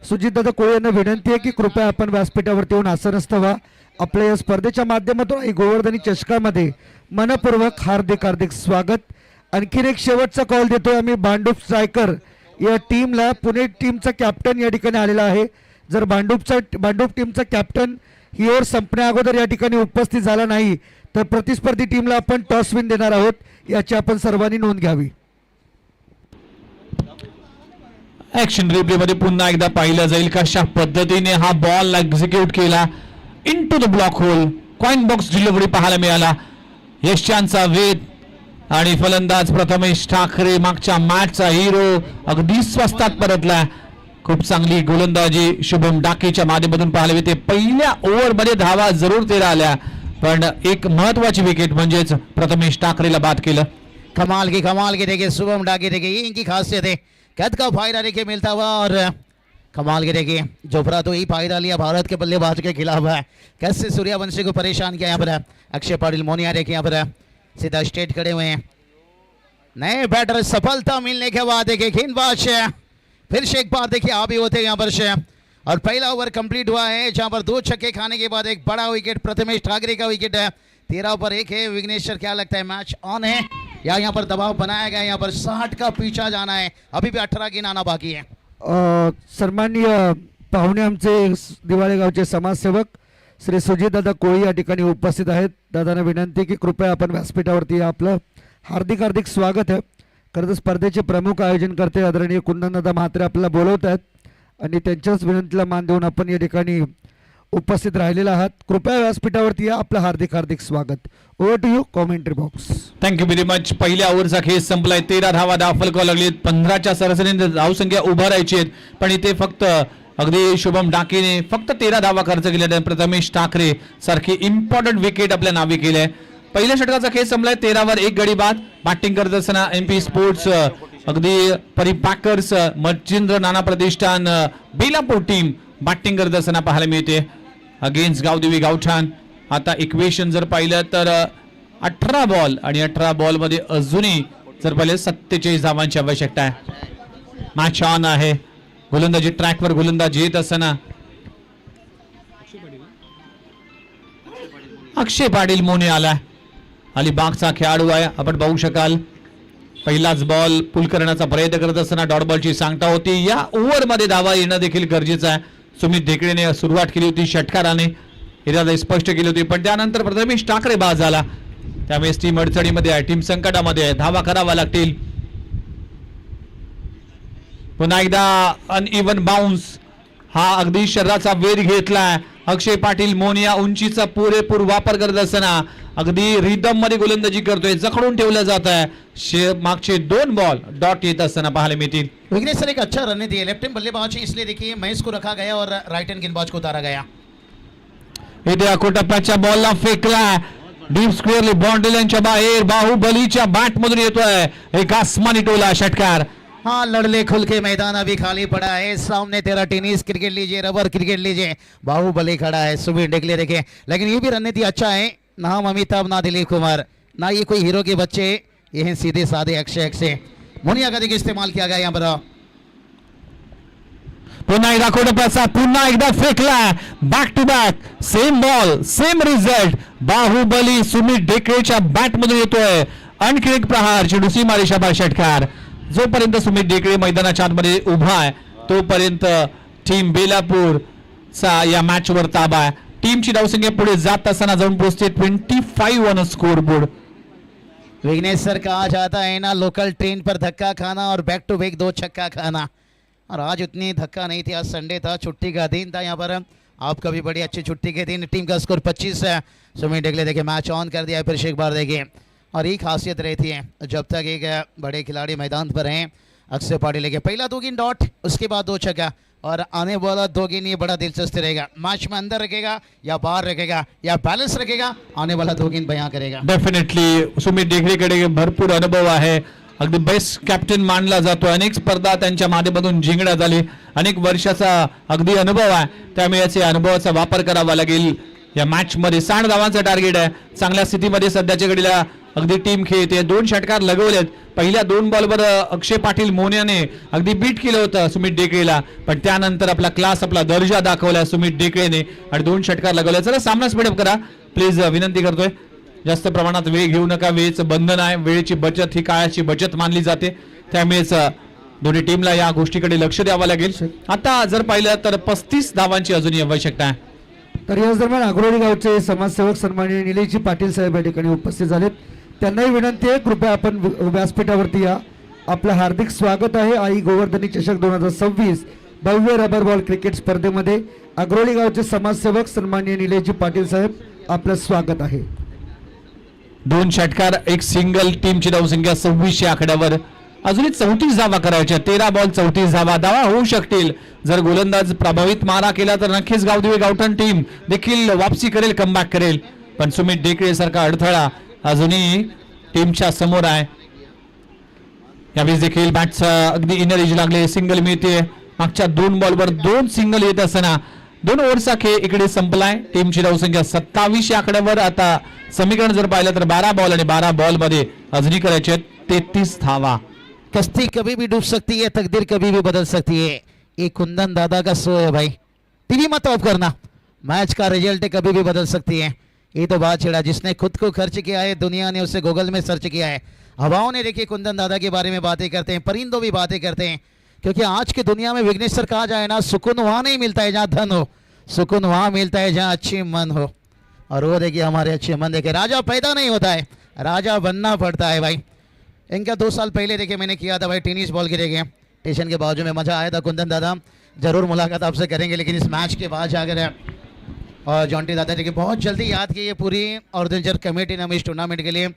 सुजितदादा कोळी यांना विनंती आहे की कृपया आपण व्यासपीठावरती येऊन आसनस्थ व्हा आपल्या या स्पर्धेच्या माध्यमातून आणि गोवर्धनी चषकामध्ये मनपूर्वक हार्दिक हार्दिक स्वागत. आणखीन एक शेवटचा कॉल देतोय आम्ही भांडूप स्ट्रायकर या टीमला. पुणे टीमचा कॅप्टन या ठिकाणी आलेला आहे. जर भांडूप टीमचा कॅप्टन ही ओव्हर संपण्या अगोदर या ठिकाणी उपस्थित झाला नाही तर प्रतिस्पर्धी टीमला आपण टॉस विन देणार आहोत, याची आपण सर्वांनी नोंद घ्यावी. ऍक्शन रिप्ले मध्ये पुन्हा एकदा पाहिलं जाईल कशा पद्धतीने हा बॉल एक्झिक्यूट केला in to the block hole. Coin box delivery पाहायला मिळाला. यशांचा वेध आणि फलंदाज प्रथमेश ठाकरे मागच्या मॅचचा हिरो अगदी स्वस्तात परतला. खूप चांगली गोलंदाजी शुभम डाकेच्या माध्यमातून पाहायला मिळते. पहिल्या ओव्हरमध्ये धावा जरूर 13 आल्या पण एक महत्वाची विकेट म्हणजेच प्रथमेश ठाकरेला बाद केलं. कमाल की देखिए शुभम डाके देखिए ये इनकी खासियत है, कैद का फायदा देखिए मिलता हुआ और कमाल के देखिए जोफ्रा तो यही फायदा लिया भारत के बल्लेबाज के खिलाफ है. कैसे सूर्यवंशी को परेशान किया यहाँ पर अक्षय पाटिल मोनिया देखिए यहाँ पर सीधा स्ट्रेट खड़े हुए हैं. नए बैटर सफलता मिलने के बाद देखिए गेंदबाज फिर से एक बार देखिए आगे होते यहाँ पर से और पहला ओवर कंप्लीट हुआ है जहाँ पर 2 छक्के खाने के बाद एक बड़ा विकेट प्रथमेश ठाकरे का विकेट है. 13 पर 1 है. विघ्नेश सर क्या लगता है मैच ऑन है या यहाँ पर दबाव बनाया गया? यहाँ पर 60 का पीछा जाना है, अभी भी 18 गेंद आना बाकी है. सन्माननीय पाहुणे आमचे दिवाळे गावचे समाजसेवक श्री सुजितदादा कोळी या ठिकाणी उपस्थित आहेत. दादांना विनंती की कृपया आपण व्यासपीठावरती आपलं हार्दिक हार्दिक स्वागत आहे. खरं तर स्पर्धेचे प्रमुख आयोजनकर्ते आदरणीय कुंदनदादा म्हात्रे आपल्याला बोलवत आहेत आणि त्यांच्याच विनंतीला मान देऊन आपण या ठिकाणी उपस्थित राहिलेला आहात. कृपया व्यासपीठावरती या, आपलं हार्दिक हार्दिक स्वागत. Over to you commentary box. Thank you very much. पहिल्या ओव्हरचा खेळ संपलाय. 13 धावा फलकावर लागलीत. 15च्या सरासरीने धावसंख्या उभा राहायची आहेत पण इथे फक्त अगदी शुभम डाकेने फक्त 13 धावा खर्च केल्या. प्रथमेश ठाकरे सारखी इम्पॉर्टंट विकेट आपल्या नावे केले. पहिल्या षटकाचा खेळ संपलाय. 13 वर 1 गडी बाद. बॅटिंग करत असताना MP स्पोर्ट्स अगदी परिपाकर्स मच्छिंद्र नाना प्रतिष्ठान बेलापूर टीम बॅटिंग करत असताना पाहायला मिळते अगेन्स्ट गावदेवी गावठाण. आता इक्वेशन जर पाहिलं तर 18 बॉल आणि 18 बॉल मध्ये अजूनही जर पाहिलं 47 धावांची आवश्यकता आहे. मॅच ऑन आहे. गोलंदाजी ट्रॅकवर गोलंदाज येत असताना अक्षय पाटील मोने आला. अलिबागचा खेळाडू आहे. आपण पाहू शकाल पहिलाच बॉल पुल करण्याचा प्रयत्न करत असताना डॉट बॉलची सांगता होती. या ओव्हरमध्ये धावा येणं देखील गरजेचं आहे. सुमित ढेकळेने सुरुवात केली होती षटकाराने, इरादा स्पष्ट केली होती पण त्यानंतर प्रथमेश ठाकरे बाद झाला. त्यामुळे टीम अडचणीमध्ये आहे, टीम संकटामध्ये आहे. धावा करावा लागतील. पुन्हा एकदा अनइव्हन बाउन्स. हा अगदी शरीराचा वेध घेतलाय. अक्षय पाटील मोनिया उंचीचा पुरेपूर वापर करत असताना अगदी रिदम मध्ये गोलंदाजी करतोय. जखडून ठेवलं जात आहे. मागचे 2 बॉल डॉट येत असताना पाहायला मिळतील. विघ्नेश सर एक अच्छा रन दिए. लेफ्ट हैंड बल्लेबाज इसलिए देखिए महेश को रखा गया और राइट हैंड गेंदबाज को उतारा गया. इथे अकोटप्पाच्या बॉलला फेकला डीप स्क्वेअरली बाउंड्री लाईनच्या बाहेर. बाहुबलीच्या बॅट मधून येतोय एक आसमानी टोला षटकार. हाँ लड़ले खुल के मैदान अभी खाली पड़ा है. सामने तेरा टेनिस क्रिकेट लीजिए, रबर क्रिकेट लीजिए, बाहुबली खड़ा है. सुबह निकले देखे लेकिन ये भी रणनीति अच्छा है. ना हम अमिताभ ना दिलीप कुमार ना ये कोई हीरो के बच्चे, ये हैं सीधे साधे अक्षय. मोनिया का देखिए इस्तेमाल किया गया यहाँ पर. पुन्हा एकदा कोटप्पाचा पुन्हा एकदा फेकला. Back to back same ball same result. Baahubali Sumit ढेकळेच्या बॅट मधून येतोय आणखी एक प्रहार. चेडूसी मारेशाबाद षटकार. जोपर्यंत सुमित ढेकळे मैदानाच्या आतमध्ये उभा आहे तोपर्यंत टीम बेलापूर चा या मॅच वर ताबा आहे. टीमची धावसंख्या पुढे जात असताना जाऊन पोहोचते 25 on score board. Vighnesh sir कहा जाता है ना लोकल ट्रेन पर धक्का खाना और बैक टू बैक 2 छक्का खाना. और आज उतनी धक्का नहीं थी. आज संडे था, छुट्टी का दिन था यहाँ पर. आपका भी बड़ी अच्छी छुट्टी के दिन. टीम का स्कोर 25 है. सुमित ढेकले देखिए मैच ऑन कर दिया फिर से एक बार देखिए. और ये खासियत रहती है जब तक एक बड़े खिलाड़ी मैदान पर हैं. अक्षय पाटिल लेके पहला 2 गेंद डॉट, उसके बाद 2 छक्का और आने वाला 2 गेंद ये बड़ा दिलचस्प रहेगा. मैच में अंदर रखेगा या बाहर रखेगा या बैलेंस रखेगा, आने वाला 2 गेंद बयां करेगा. डेफिनेटली सुमित ढेकळेकडे भरपूर अनुभव आहे. अगदी बेस्ट कॅप्टन मानला जातो. अनेक स्पर्धा त्यांच्या माध्यमातून जिंकण्यात झाली. अनेक वर्षाचा अगदी अनुभव आहे. त्यामुळे याचे अनुभवाचा वापर करावा लागेल. या मॅच मध्ये 60 धावांचा टार्गेट आहे. चांगल्या स्थितीमध्ये सध्याच्या घडीला अगदी टीम खेळते. 2 षटकार लगवलेत. पहिल्या 2 बॉलवर अक्षय पाटील मोन्याने अगदी बीट केलं होतं सुमित डेकळेला, पण त्यानंतर आपला क्लास आपला दर्जा दाखवला सुमित डेकळेने आणि 2 षटकार लगवले. चला सामना स्पीडअप करा प्लीज, विनंती करतोय. जास्त प्रमाणात वेळ घेऊ नका, वेळेचं बंधन आहे. वेळेची बचत ही काळाची बचत मानली जाते, त्यामुळेच दोन्ही टीमला या गोष्टीकडे लक्ष द्यावं लागेल. आता जर पाहिलं तर 35 धावांची अजूनही आवश्यकता आहे. तर याच दरम्यान अग्रोली गावचे समाजसेवक सन्माननीय निलेशजी पाटील साहेब या ठिकाणी उपस्थित झालेत. त्यांनाही विनंती आहे कृपया आपण व्यासपीठावरती या. आपलं हार्दिक स्वागत आहे आई गोवर्धनी चषक 2026 भव्य रबर बॉल क्रिकेट स्पर्धेमध्ये. अग्रोली गावचे समाजसेवक सन्माननीय निलेशजी पाटील साहेब आपलं स्वागत आहे. 2 षटकार, एक सिंगल. टीमची धावसंख्या 2600 आकड्यावर. अजूनही 34 धावा करायच्या. 13 बॉल 34 धावा. धावा होऊ शकतील जर गोलंदाज प्रभावित मारा केला तर नक्कीच गावदेवी गावठण टीम देखील वापसी करेल, कमबॅक करेल. पण सुमित डेकळे सारखा अडथळा अजूनही टीमच्या समोर आहे. यावेळेस देखील बॅटचा अगदी इनर एज लागले. सिंगल मिळते. मागच्या 2 बॉलवर 2 सिंगल येत असताना 2 ओव्हरचा खेळ इकडे संपलाय. टीमची धावसंख्या 2700 आकड्यावर. आता समीकरण जर पाहिलं तर 12 बॉल आणि 12 बॉल मध्ये अजूनही करायचे 33 धावा. कश्ती कभी भी डूब सकती है, तकदीर कभी भी बदल सकती है. ये कुंदन दादा का शो है भाई, टीवी मत ऑफ करना. मैच का रिजल्ट कभी भी बदल सकती है. ये तो बात छिड़ा, जिसने खुद को खर्च किया है दुनिया ने उसे गूगल में सर्च किया है. हवाओं ने देखिए कुंदन दादा के बारे में बातें करते हैं, परिंदों भी बातें करते हैं, क्योंकि आज की दुनिया में विघ्नेश सर कहा जाए ना, सुकून वहाँ नहीं मिलता है जहाँ धन हो, सुकून वहाँ मिलता है जहाँ अच्छी मन हो. और वो देखिए हमारे अच्छे मन देखिए, राजा पैदा नहीं होता है, राजा बनना पड़ता है भाई. इनका 2 साल पहले देखिए मैंने किया था भाई टेनिस बॉल गिरे गए स्टेशन के बाजू में. मज़ा आया था. कुंदन दादा जरूर मुलाकात आपसे करेंगे, लेकिन इस मैच के बाद जाकर और जॉन्टी दादा देखिए बहुत जल्दी याद की ये पूरी ऑर्गेनाइजर कमेटी ने हमें इस टूर्नामेंट के लिए.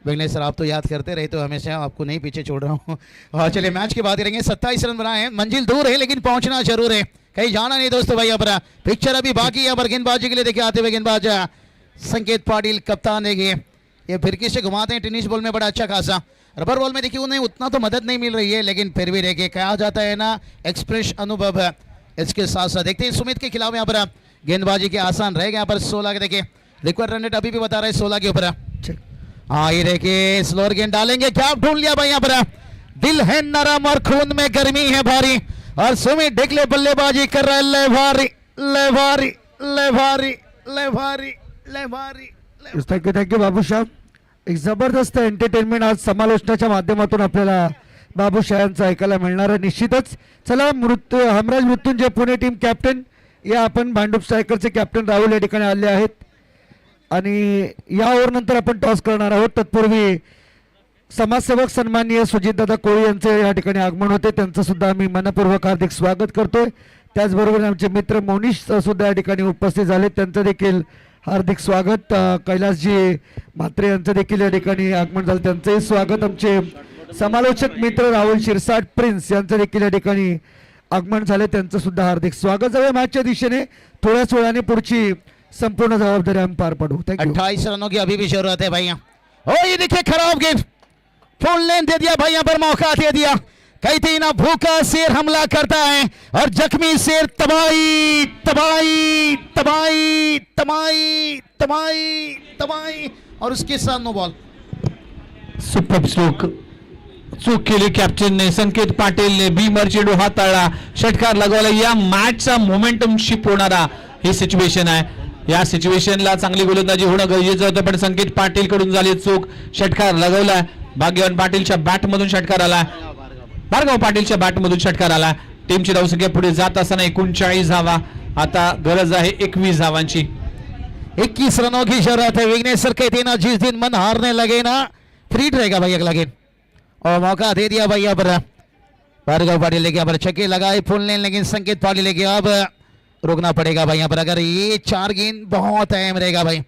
विघ्नेश सर आप तो याद करते रहे तो हमेशा, आपको नहीं पीछे छोड़ रहा हूँ. और चलिए मैच की बात करेंगे. 27 रन बनाए हैं. मंजिल दूर है लेकिन पहुंचना जरूर है, कहीं जाना नहीं दोस्तों भाई. अब पिक्चर अभी बाकी है. पर गेंदबाजी के लिए देखिए आते हुए गेंदबाज संकेत पाटिल कप्तान देखिए ये फिरकी से घुमाते हैं टेनिस बॉल में बड़ा अच्छा खासा. रबर बॉल में देखिए उन्हें उतना तो मदद नहीं मिल रही है, लेकिन फिर भी देखिए कहा जाता है ना एक्सप्रेस अनुभव है. इसके साथ साथ देखते हैं सुमित के खिलाफ यहाँ पर गेंदबाजी के आसान रहेगा. यहाँ पर 16 के देखिए रिक्वायर्ड रन रेट अभी भी बता रहा है 16 के ऊपर. हाँ ये देखिए स्लोअर गेंद डालेंगे. क्या ढूंढ लिया भाई यहाँ पर. दिल है नरम और खून में गर्मी है भारी, और सुमित डेकले बल्लेबाजी कर रहा है. ले भारी ले भारी ले भारी ले भारी ले भारी. थँक्यू बाबूशाह. एक जबरदस्त एंटरटेनमेंट आज समालोचनाच्या माध्यमातून आपल्याला बाबूशाह यांचं ऐकायला मिळणार आहे निश्चितच. चला हमराज मृत्युंजय पुणे टीम कॅप्टन या आपण भांडूप स्ट्रायकरचे कॅप्टन राहुल या ठिकाणी आले आहेत आणि या ओव्हर नंतर आपण टॉस करणार आहोत. तत्पूर्वी समाजसेवक सन्माननीय सुजितदादा कोळी यांचे या ठिकाणी आगमन होते, त्यांचं सुद्धा आम्ही मनपूर्वक हार्दिक स्वागत करतोय. त्याचबरोबर आमचे मित्र मोनिश सुद्धा या ठिकाणी उपस्थित झाले, त्यांचं देखील हार्दिक स्वागत. कैलासजी म्हात्रे यांचं देखील या ठिकाणी आगमन झालं, त्यांचंही स्वागत. आमचे समालोचक मित्र राहुल शिरसाट प्रिन्स यांचं देखील या ठिकाणी आगमन झाले, त्यांचं सुद्धा हार्दिक स्वागत. जाऊया मॅचच्या दिशेने. थोड्याच वेळाने पुढची संपूर्ण जबाबदारी हम पार पाडू. थँक्यू. 28 रनों की अभी भी जरूरत है भाई. ओ ये देखिए खराब गेंद, फुल लेन दे दिया भाई. यहाँ पर मौका दे दिया. कहते ही ना भूखा शेर हमला करता है और जख्मी शेर तबाही तबाही तबाही तबाही तबाही तबाही. और उसके साथ नो बॉल. सुपर स्ट्रोक चूक केली कॅप्टनने. संकेत पाटीलने बीमर चेंडू हाताळला, षटकार लगवला. या मॅचचा मोमेंटम शिप होणारा ही सिच्युएशन आहे. या सिच्युएशनला चांगली गोलंदाजी होणं गरजेचं होतं, पण संकेत पाटील कडून झाली चूक. षटकार लगवला. भाग्यवान पाटीलच्या बॅट मधून षटकार आला. भार्गव पाटीलच्या बॅट मधून षटकार आला. टीमची धावसंख्या पुढे जात असताना 39 धावा. आता गरज आहे 21 धावांची. 21 रनों की जरूरत है. विघ्नेश सर कहते हैं ना जिस दिन मन हारने लगे ना फ्री रहेगा भाई अगला गेंद. और मौका दे दिया भाई यहाँ पर भार्गव पाटिल लेके यहाँ पर छक्के लगाए फुल लेन, लेकिन संकेत पाटिल लेके अब रोकना पड़ेगा भाई यहाँ पर. अगर ये 4 गेंद बहुत अहम रहेगा भाई.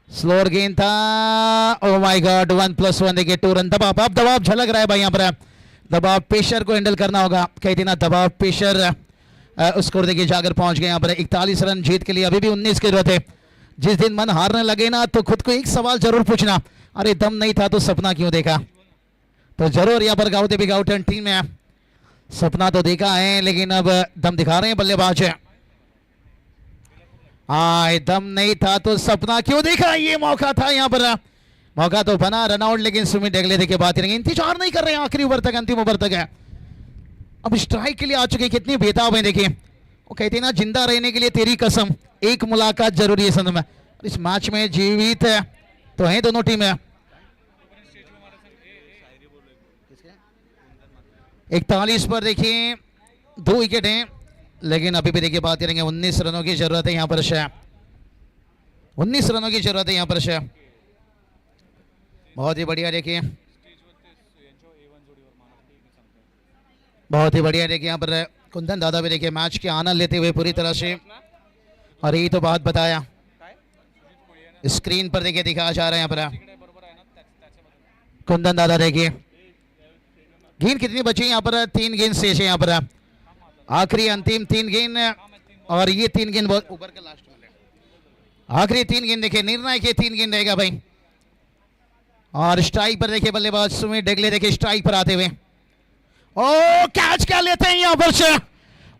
स्लोअर गेंद था. ओ माय गॉड 1+1 देखिए 2 रन. दबाव अब दबाव झलक रहा है भाई यहाँ पर. दबाव प्रेशर को हैंडल करना होगा. कहते ना दबाव प्रेशर स्कोर देखिए जाकर पहुंच गए यहाँ पर. 41 रन जीत के लिए अभी भी 19 की जरूरत है. जिस दिन मन हारने लगे ना तो खुद को एक सवाल जरूर पूछना, अरे दम नहीं था तो सपना क्यों देखा. तो जरूर यहाँ पर गाँव देवी गाँवटन टीम में सपना तो देखा है, लेकिन अब दम दिखा रहे हैं बल्लेबाज. दम नहीं था तो सपना क्यों देखा. ये मौका था यहाँ पर मौका तो बना, रनआउट, लेकिन सुमित डेगले देखिए बात करेंगे, इंतजार नहीं कर रहे हैं आखिरी ओवर तक, अंतिम ओवर तक है। अब स्ट्राइक के लिए आ चुके, कितनी बेताब है देखिए। वो कहते हैं ना, जिंदा रहने के लिए तेरी कसम, एक मुलाकात जरूरी है संद में। इस मैच में जीवित है तो है दोनों टीमें। 41 पर देखिए 2 विकेट हैं, लेकिन अभी भी देखिए बात करेंगे 19 रनों की जरूरत है यहाँ पर। 19 रनों की जरूरत है यहाँ पर। बहुत ही बढ़िया देखिए, बहुत ही बढ़िया देखिए यहाँ पर कुंदन दादा भी देखिए मैच के आनंद लेते हुए पूरी तरह से। और यही तो बात बताया, स्क्रीन पर देखिए दिखाया जा रहा है यहाँ पर कुंदन दादा। देखिए गेंद कितनी बची यहाँ पर, 3 गेंद शेष है यहाँ पर, आखिरी अंतिम 3 गेंद। और ये 3 गेंद बहुत ऊपर के लास्ट में, आखिरी 3 गेंद देखिए, निर्णायक ये 3 गेंद रहेगा भाई। और स्ट्राइक पर देखिए बल्लेबाज सुमित डेगले देखिए स्ट्राइक पर आते हुए, ओ कैच क्या लेते हैं यहाँ पर से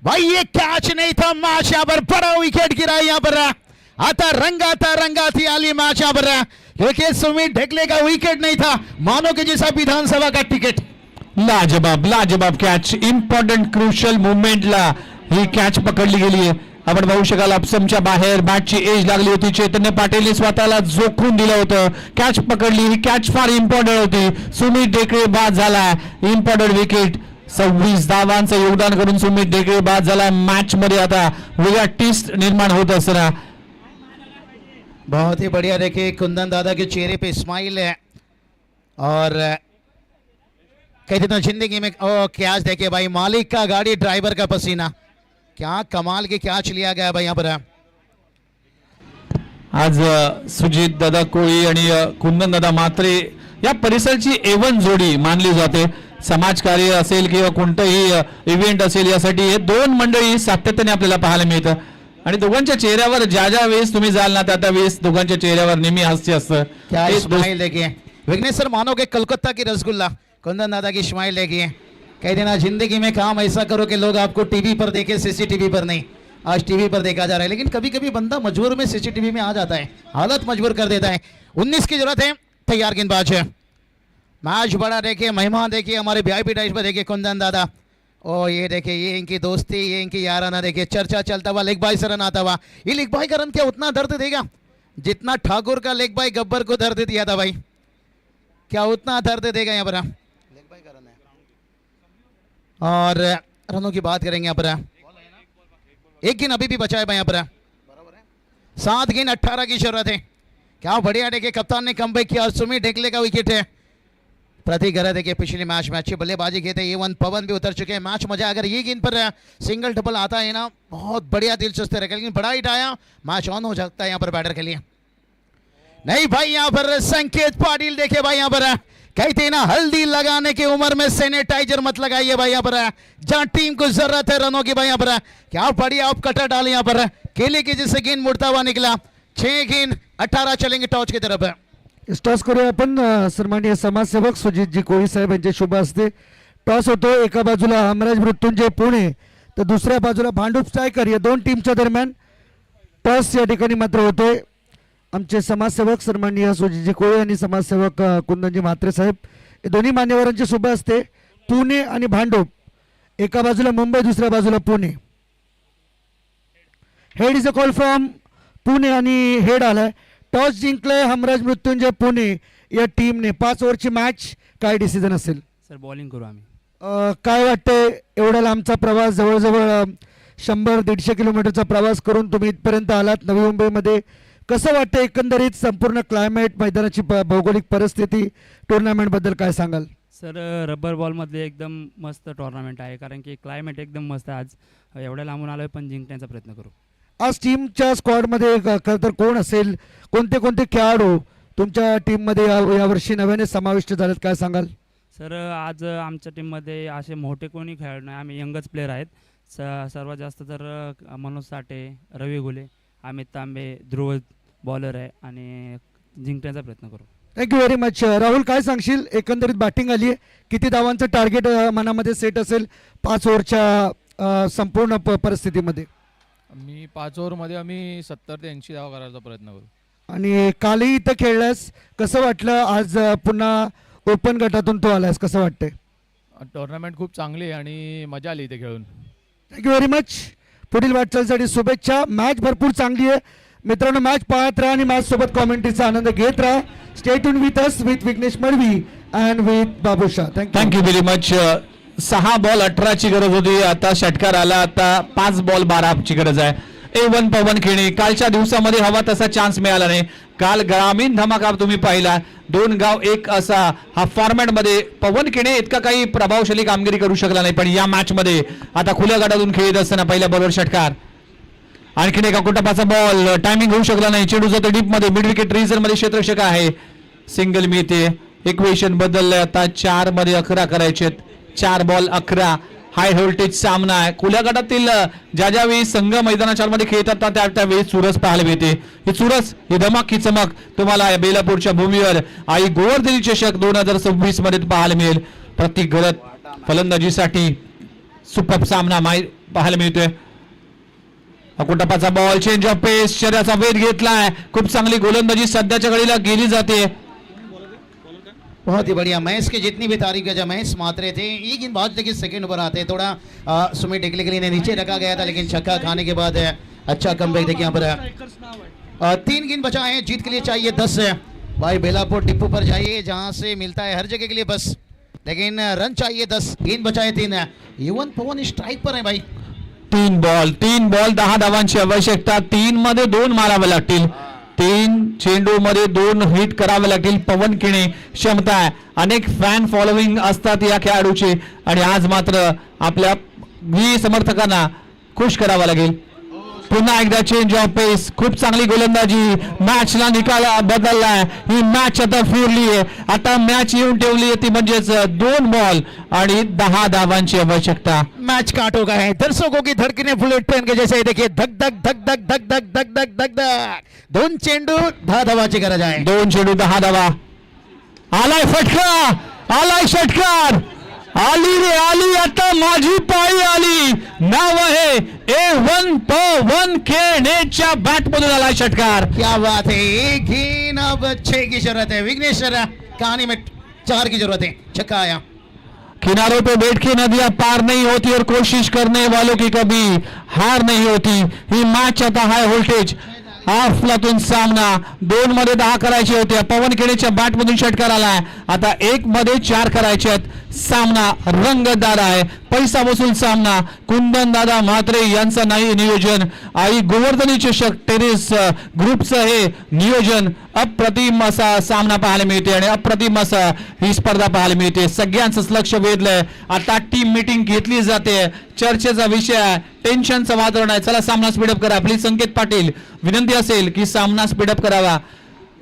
भाई, ये कैच नहीं था, मैच यहाँ पर बड़ा विकेट गिरा यहाँ पर। आता रंगा थी आली मैच यहाँ पर, क्योंकि सुमित डेगले का विकेट नहीं था, मानो कि जैसा विधानसभा का टिकट। लाजबाब कॅच, इम्पॉर्टंट क्रुशियल मुवमेंटला ही कॅच पकडली गेली आहे। आपण पाहू शकाल अपसमच्या बाहेर मॅचची एज लागली होती, चैतन्य पाटीलने स्वतःला जोखून दिलं होतं, कॅच पकडली, ही कॅच फार इम्पॉर्टंट होती। सुमित डेगळे बाद झाला, इम्पॉर्टंट विकेट, 26 धावांचं योगदान करून सुमित डेगळे बाद झाला। मॅच मध्ये आता वेगळा ट्विस्ट निर्माण होत असताना बहुत ही बढ़िया देखिए कुंदन दादा के चेहरे पे स्माइल है। और कहते तो जिंदगी में ओ कैच देखिए भाई, मालिक का गाड़ी ड्राइवर का पसीना, क्या कमाल की कैच लिया गया भाई यहाँ पर। आज सुजित दादा कोळी आणि कुंदन दादा मात्रे या परिसरची एवन जोडी मानली जाते। समाजकार्य असेल किंवा कोणतंही इव्हेंट असेल, यासाठी हे 2 मंडळी सातत्याने आपल्याला पाहायला मिळतं। आणि दोघांच्या चेहऱ्यावर ज्या वेळेस तुम्ही जाल ना, त्या वेळेस दोघांच्या चेहऱ्यावर नेहमी हास्य असतं। क्या स्माइल देखिए विघ्नेश सर, मानो कि कलकत्ता की रसगुल्ला, कुंदन दादा की स्माइल देखिए। कह देना जिंदगी में काम ऐसा करो कि लोग आपको टीवी पर देखे, सीसीटीवी पर नहीं। आज टीवी पर देखा जा रहा है, लेकिन कभी कभी बंदा मजबूर में सीसीटीवी में आ जाता है, हालत मजबूर कर देता है। 19 की जरूरत है, तैयार गेंदबाज है। मैच बड़ा देखिए, मेहमान देखिए हमारे वीआईपी टाइप पर देखिए कुंदन दादा। ओ ये देखिए, ये इनकी दोस्ती, ये इनकी याराना देखिए, चर्चा चलता हुआ लेग बाई से रन आता हुआ। ये लेग बाई का रन क्या उतना दर्द देगा जितना ठाकुर का लेग बाई गब्बर को दर्द दिया था भाई, क्या उतना दर्द देगा यहाँ पर लेग बाई का रन है। और रनों की बात करेंगे यहाँ पर, 1 गेंद अभी भी बचा है भाई यहाँ पर, 7 गेंद 18 की जरूरत है। क्या बढ़िया देखिए कप्तान ने कमबैक किया और सुमित डेगले का विकेट है। प्रति गरा देखिए पिछले मैच में अच्छी बल्लेबाजी की थे, ये 1 पवन भी उतर चुके हैं। मैच मजा, अगर ये गेंद पर सिंगल डबल आता है ना, बहुत बढ़िया दिलचस्प रहेगा, लेकिन बड़ा हिट आया, मैच ऑन हो जाता है यहाँ पर बैटर के लिए। नहीं भाई यहाँ पर संकेत पाटिल देखिए भाई, यहाँ पर कहते हैं ना, हल्दी लगाने की उम्र में सैनिटाइजर मत लगाइए भाई यहाँ पर, जहां टीम को जरूरत है रनों की भाई यहाँ पर। क्या बढ़िया आप कटर डाले यहाँ पर, केले की जैसे गेंद मुड़ता हुआ निकला। 6 गेंद 18 चलेंगे टॉस की तरफ। टॉस करूया आपण सन्माननीय समाजसेवक सुजितजी कोळी साहेब यांच्या शुभ हस्ते टॉस होतो। एका बाजूला हमराज मृत्युंजय पुणे तर दुसऱ्या बाजूला भांडूप स्ट्रायकर, या 2 टीमच्या दरम्यान टॉस या ठिकाणी मात्र होतोय। आमचे समाजसेवक सन्माननीय सुजितजी कोळी आणि समाजसेवक कुंदनजी म्हात्रे साहेब, हे दोन्ही मान्यवरांचे शुभ हस्ते पुणे आणि भांडूप, एका बाजूला मुंबई, दुसऱ्या बाजूला Pune. Head is a call from Pune आणि हेड आलाय। टॉस जिंकलाय हमराज मृत्युंजय पुणे या टीमने। 5 ओव्हरची मॅच, काय डिसिजन असेल सर? बॉलिंग करू आम्ही। काय वाटतंय, एवढा लांबचा प्रवास, जवळजवळ 100-150 किलोमीटरचा प्रवास करून तुम्ही इथपर्यंत आलात नवी मुंबईमध्ये, कसं वाटतं एकंदरीत संपूर्ण क्लायमेट, मैदानाची भौगोलिक परिस्थिती, टुर्नामेंट बद्दल काय सांगाल? सर रबर बॉलमध्ये एकदम मस्त टुर्नामेंट आहे, कारण की क्लायमेट एकदम मस्त आहे। आज एवढ्या लांबून आलोय, पण जिंकण्याचा प्रयत्न करू। आज टीमच्या स्क्वॉडमध्ये खरं तर कोण असेल, कोणते कोणते खेळाडू तुमच्या टीममध्ये यावर्षी नव्याने समाविष्ट झालेत, काय सांगाल? सर आज आमच्या टीममध्ये असे मोठे कोणी खेळाडू नाही, आम्ही यंगच प्लेयर आहेत। सर्वात जास्त तर मनोज साठे, रवी घुले, अमित तांबे, ध्रुव बॉलर आहे, आणि जिंकण्याचा प्रयत्न करू। Thank you very much. राहुल, काय सांगशील, एकंदरीत बॅटिंग आली आहे, किती धावांचं टार्गेट मनामध्ये सेट असेल 5 ओव्हरच्या संपूर्ण परिस्थितीमध्ये? मी 5 ओव्हरमध्ये आम्ही 70 ते 80 धावा करायचा प्रयत्न करू। आणि कालही इथं खेळलास, कसं वाटलं आज पुन्हा ओपन गटातून तो आलास, कसं वाटतंय? टुर्नामेंट खूप चांगली आहे आणि मजा आली इथे खेळून. Thank you very much. पुढील वाटचालीसाठी शुभेच्छा. मॅच भरपूर चांगली आहे मित्रांनो. मॅच पाहत राहा आणि मॅच सोबत कॉमेंट्रीचा आनंद घेत राहा. Stay tune with us, with Vighnesh Madvi and with Babusha. Thank you very much. 6 ball 18ची गरज होती, आता षटकार आला. आता 5 बॉल 12ची गरज आहे. A1 पवन खेणे. कालच्या दिवसामध्ये हवा तसा चान्स मिळाला नाही. काल ग्रामीण धमाका तुम्ही पाहिला, 2 गाव 1 असा हा फॉर्मॅट मध्ये पवन खेणे इतका काही प्रभावशाली कामगिरी करू शकला नाही. पण या मॅच मध्ये आता खुल्या गटातून खेळत असताना पहिल्या बॉलवर षटकार. आणखीन एका कुटपाचा बॉल, टायमिंग होऊ शकला नाही. चेंडू जातो डीप मध्ये, मिड विकेट रिझन मध्ये क्षेत्ररक्षक आहे, सिंगल मिळते. इक्वेशन बदललंय आता. 4 मध्ये 11 करायचे. 4 बॉल 11. हाय व्होल्टेज सामना आहे. खुल्या गटातील ज्यावेळी संघ मैदानाच्या मध्ये खेळतात त्यावेळी चुरस पाहायला मिळते. ही चुरस, ही धमाक, ही चमक तुम्हाला बेलापूरच्या भूमीवर आई गोवर्धनी चषक 2026 मध्ये पाहायला मिळेल. प्रत्येक गलत फलंदाजीसाठी सुपर सामना पाहायला मिळतोय. कुटपाचा बॉल, चेंज ऑफ पेस, शरीराचा वेध घेतलाय. खूप चांगली गोलंदाजी सध्याच्या घडीला गेली जाते. बहुत ही बढ़िया। महेश की जितनी भी तारीफ किया जाए, महेश मात्रे थे। ये गेंदबाज देखिए सेकंड ओवर आते हैं, थोड़ा सुमित टेकले के लिए इन्हें नीचे रखा गया था, लेकिन छक्का खाने के बाद अच्छा कमबैक देखिए यहाँ पर। 3 गेंद बचा है, जीत के लिए चाहिए 10 भाई। बेलापुर डिपो पर जाइए, जहाँ से मिलता है हर जगह के लिए बस, लेकिन रन चाहिए 10। गेंद बचाए 3। A1 पवन स्ट्राइक पर है भाई। 3 बॉल 10 धावांची आवश्यकता. 3 मध्ये 2 मारावे लागतील. 3 चेंडू मध्ये 2 हिट करावे लागतील. पवन खेणे क्षमता आहे. अनेक फॅन फॉलोविंग असतात या खेळाडूचे, आणि आज मात्र आपल्या समर्थकांना खुश करावं लागेल. पुन्हा एकदा चेंज ऑफ पेस, खूप चांगली गोलंदाजी. मॅचला निकाल बदललाय. ही मॅच आता फिरली आहे. आता मॅच येऊन ठेवली आहे ती म्हणजेच 2 बॉल आणि 10 धावांची आवश्यकता. मैच काट हो गया है, दर्शकों की धड़कनें बुलेट ट्रेन के जैसे देखिए, धक धक धक धक धक धक धक धक धक धक। 2 चेंडू 10 धावाची गरज आहे. 2 चेंडू 10 धावा. आलाय फटका, आलाय षटकार, आली रे आली, आता माझी पाळी आली. नाव आहे A1 पवन खेणेच्या बॅट मधून आलाय षटकार. क्या बात है, एक गेंद अब 6 की जरूरत है। विघ्नेश सर, कहानी में 4 की जरूरत है। छक्का आया। किनारों पे बैठ के नदियां पार नहीं होती और कोशिश करने वालों की कभी हार नहीं होती. ही मॅच आता हाय व्होल्टेज हाफलातून सामना. 2 मध्ये 10 करायचे होते. पवन खेडेच्या बॅट मधून षटकार आलाय. आता 1 मध्ये 4 करायचे आहेत. सामना रंगतदार आहे. पैसा वसूल सामना. कुंदन दादा म्हात्रे यांचं नाही नियोजन, आई गोवर्धनी चषक टेनिस ग्रुपचं हे नियोजन. अप्रतिम असा सामना पाहायला मिळते आणि अप्रतिम असा ही स्पर्धा पाहायला मिळते. सगळ्यांचंच लक्ष वेधलंय. आता टीम मीटिंग घेतली जाते. चर्चेचा विषय आहे, टेन्शनचं वातावरण आहे. चला सामना स्पीडअप करा. प्लीज संकेत पाटील, विनंती असेल की सामना स्पीडअप करावा.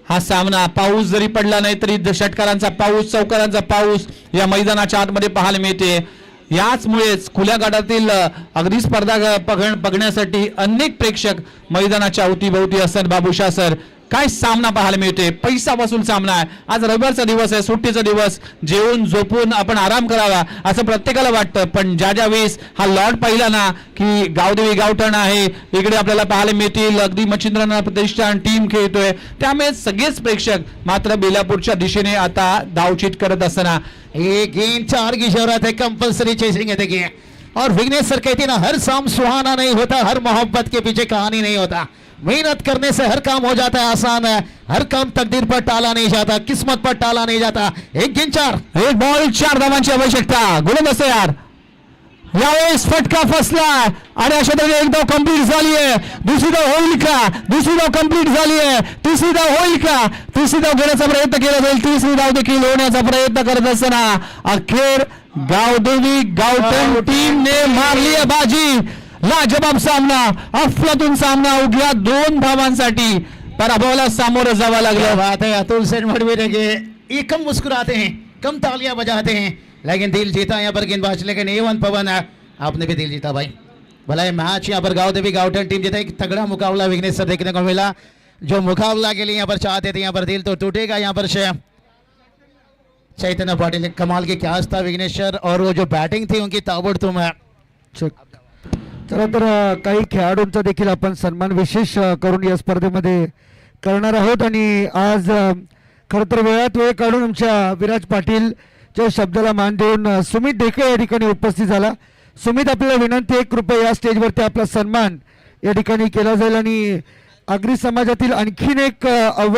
हा सामना पाऊस जरी पडला नाही तरी षटकारांचा पाऊस, चौकारांचा पाऊस या मैदानाच्या आतमध्ये पाहायला मिळते. याचमुळेच खुल्या गटातील अगदी स्पर्धा बघण्यासाठी अनेक प्रेक्षक मैदानाच्या अवतीभोवती असतात. बाबूशा सर, काय सामना पाहायला मिळते. पैसा वसूल सामना आहे. आज रविवारचा दिवस आहे, सुट्टीचा दिवस. जेवून झोपून आपण आराम करावा असं प्रत्येकाला वाटतं, पण ज्या वेळेस हा लॉट पाहिला ना की गावदेवी गावठण आहे, इकडे आपल्याला पाहायला मिळतील अगदी मच्छिंद्रनाथ प्रतिष्ठान टीम खेळतोय, त्यामुळे सगळेच प्रेक्षक मात्र बेलापूरच्या दिशेने आता धावचीत करत असताना. एक गेंद 4 की जरूरत है, कंपल्सरी चेसिंग है देखिए। और विघ्नेश सर कहते हैं ना, हर शाम सुहाना नहीं होता, हर मोहब्बत के पीछे कहानी नहीं होता। मेहनत करने से हर काम हो जाता है आसान है, हर काम तकदीर पर टाला नहीं जाता, किस्मत पर टाला नहीं जाता। 1 गेंद 4, 1 बॉल 4 धावांची आवश्यकता. गोलंदाज तयार. यावेळेस फटका फसला आणि अशा तऱ्हेने 1 धाव कंप्लीट झाली आहे. दुसरी धाव होईल का? दुसरी धाव कंप्लीट झाली आहे. तिसरी धाव होईल का? तिसरी धाव घेण्याचा प्रयत्न केला जाईल. तिसरी धाव देखील होण्याचा प्रयत्न करत असताना अखेर गावदेवी गावठण टीमने मारली आहे बाजी. लाजबाब सामना, अफलातून सामना. उघड्या 2 धावांसाठी पराभवाला सामोरं जावं लागलं. बात है अतुल सेठ मडवी देखिए, ये कम मुस्कुराते हैं, कम तालियां बजाते हैं, लेकिन दिल जीता यहाँ पर गेंदबाज। लेकिन A1 पवन, आपने भी दिल जीता भाई। भला ये मैच यहाँ पर गावदेवी गावठण टीम जीता। एक तगड़ा मुकाबला विघ्नेश सर देखने को मिला, जो मुकाबला के लिए यहाँ पर चाहते थे, यहाँ पर दिल तो टूटेगा। यहाँ पर चैतन्य पाटिल, कमाल की कैच था विघ्नेश सर, और वो जो बैटिंग थी उनकी ताबड़तोड़ है। चला तर काही खेळाडूंचा देखील आपण सन्मान विशेष करून या स्पर्धेमध्ये करणार आहोत. आणि आज खरं तर वेळात वेळ काढून आमच्या विराज पाटीलच्या शब्दाला मान देऊन सुमित डेके या ठिकाणी उपस्थित झाला. सुमित, आपल्याला विनंती आहे, कृपया या स्टेजवरती आपला सन्मान या ठिकाणी केला जाईल. आणि आगरी समाजातील आणखीन एक अव्वल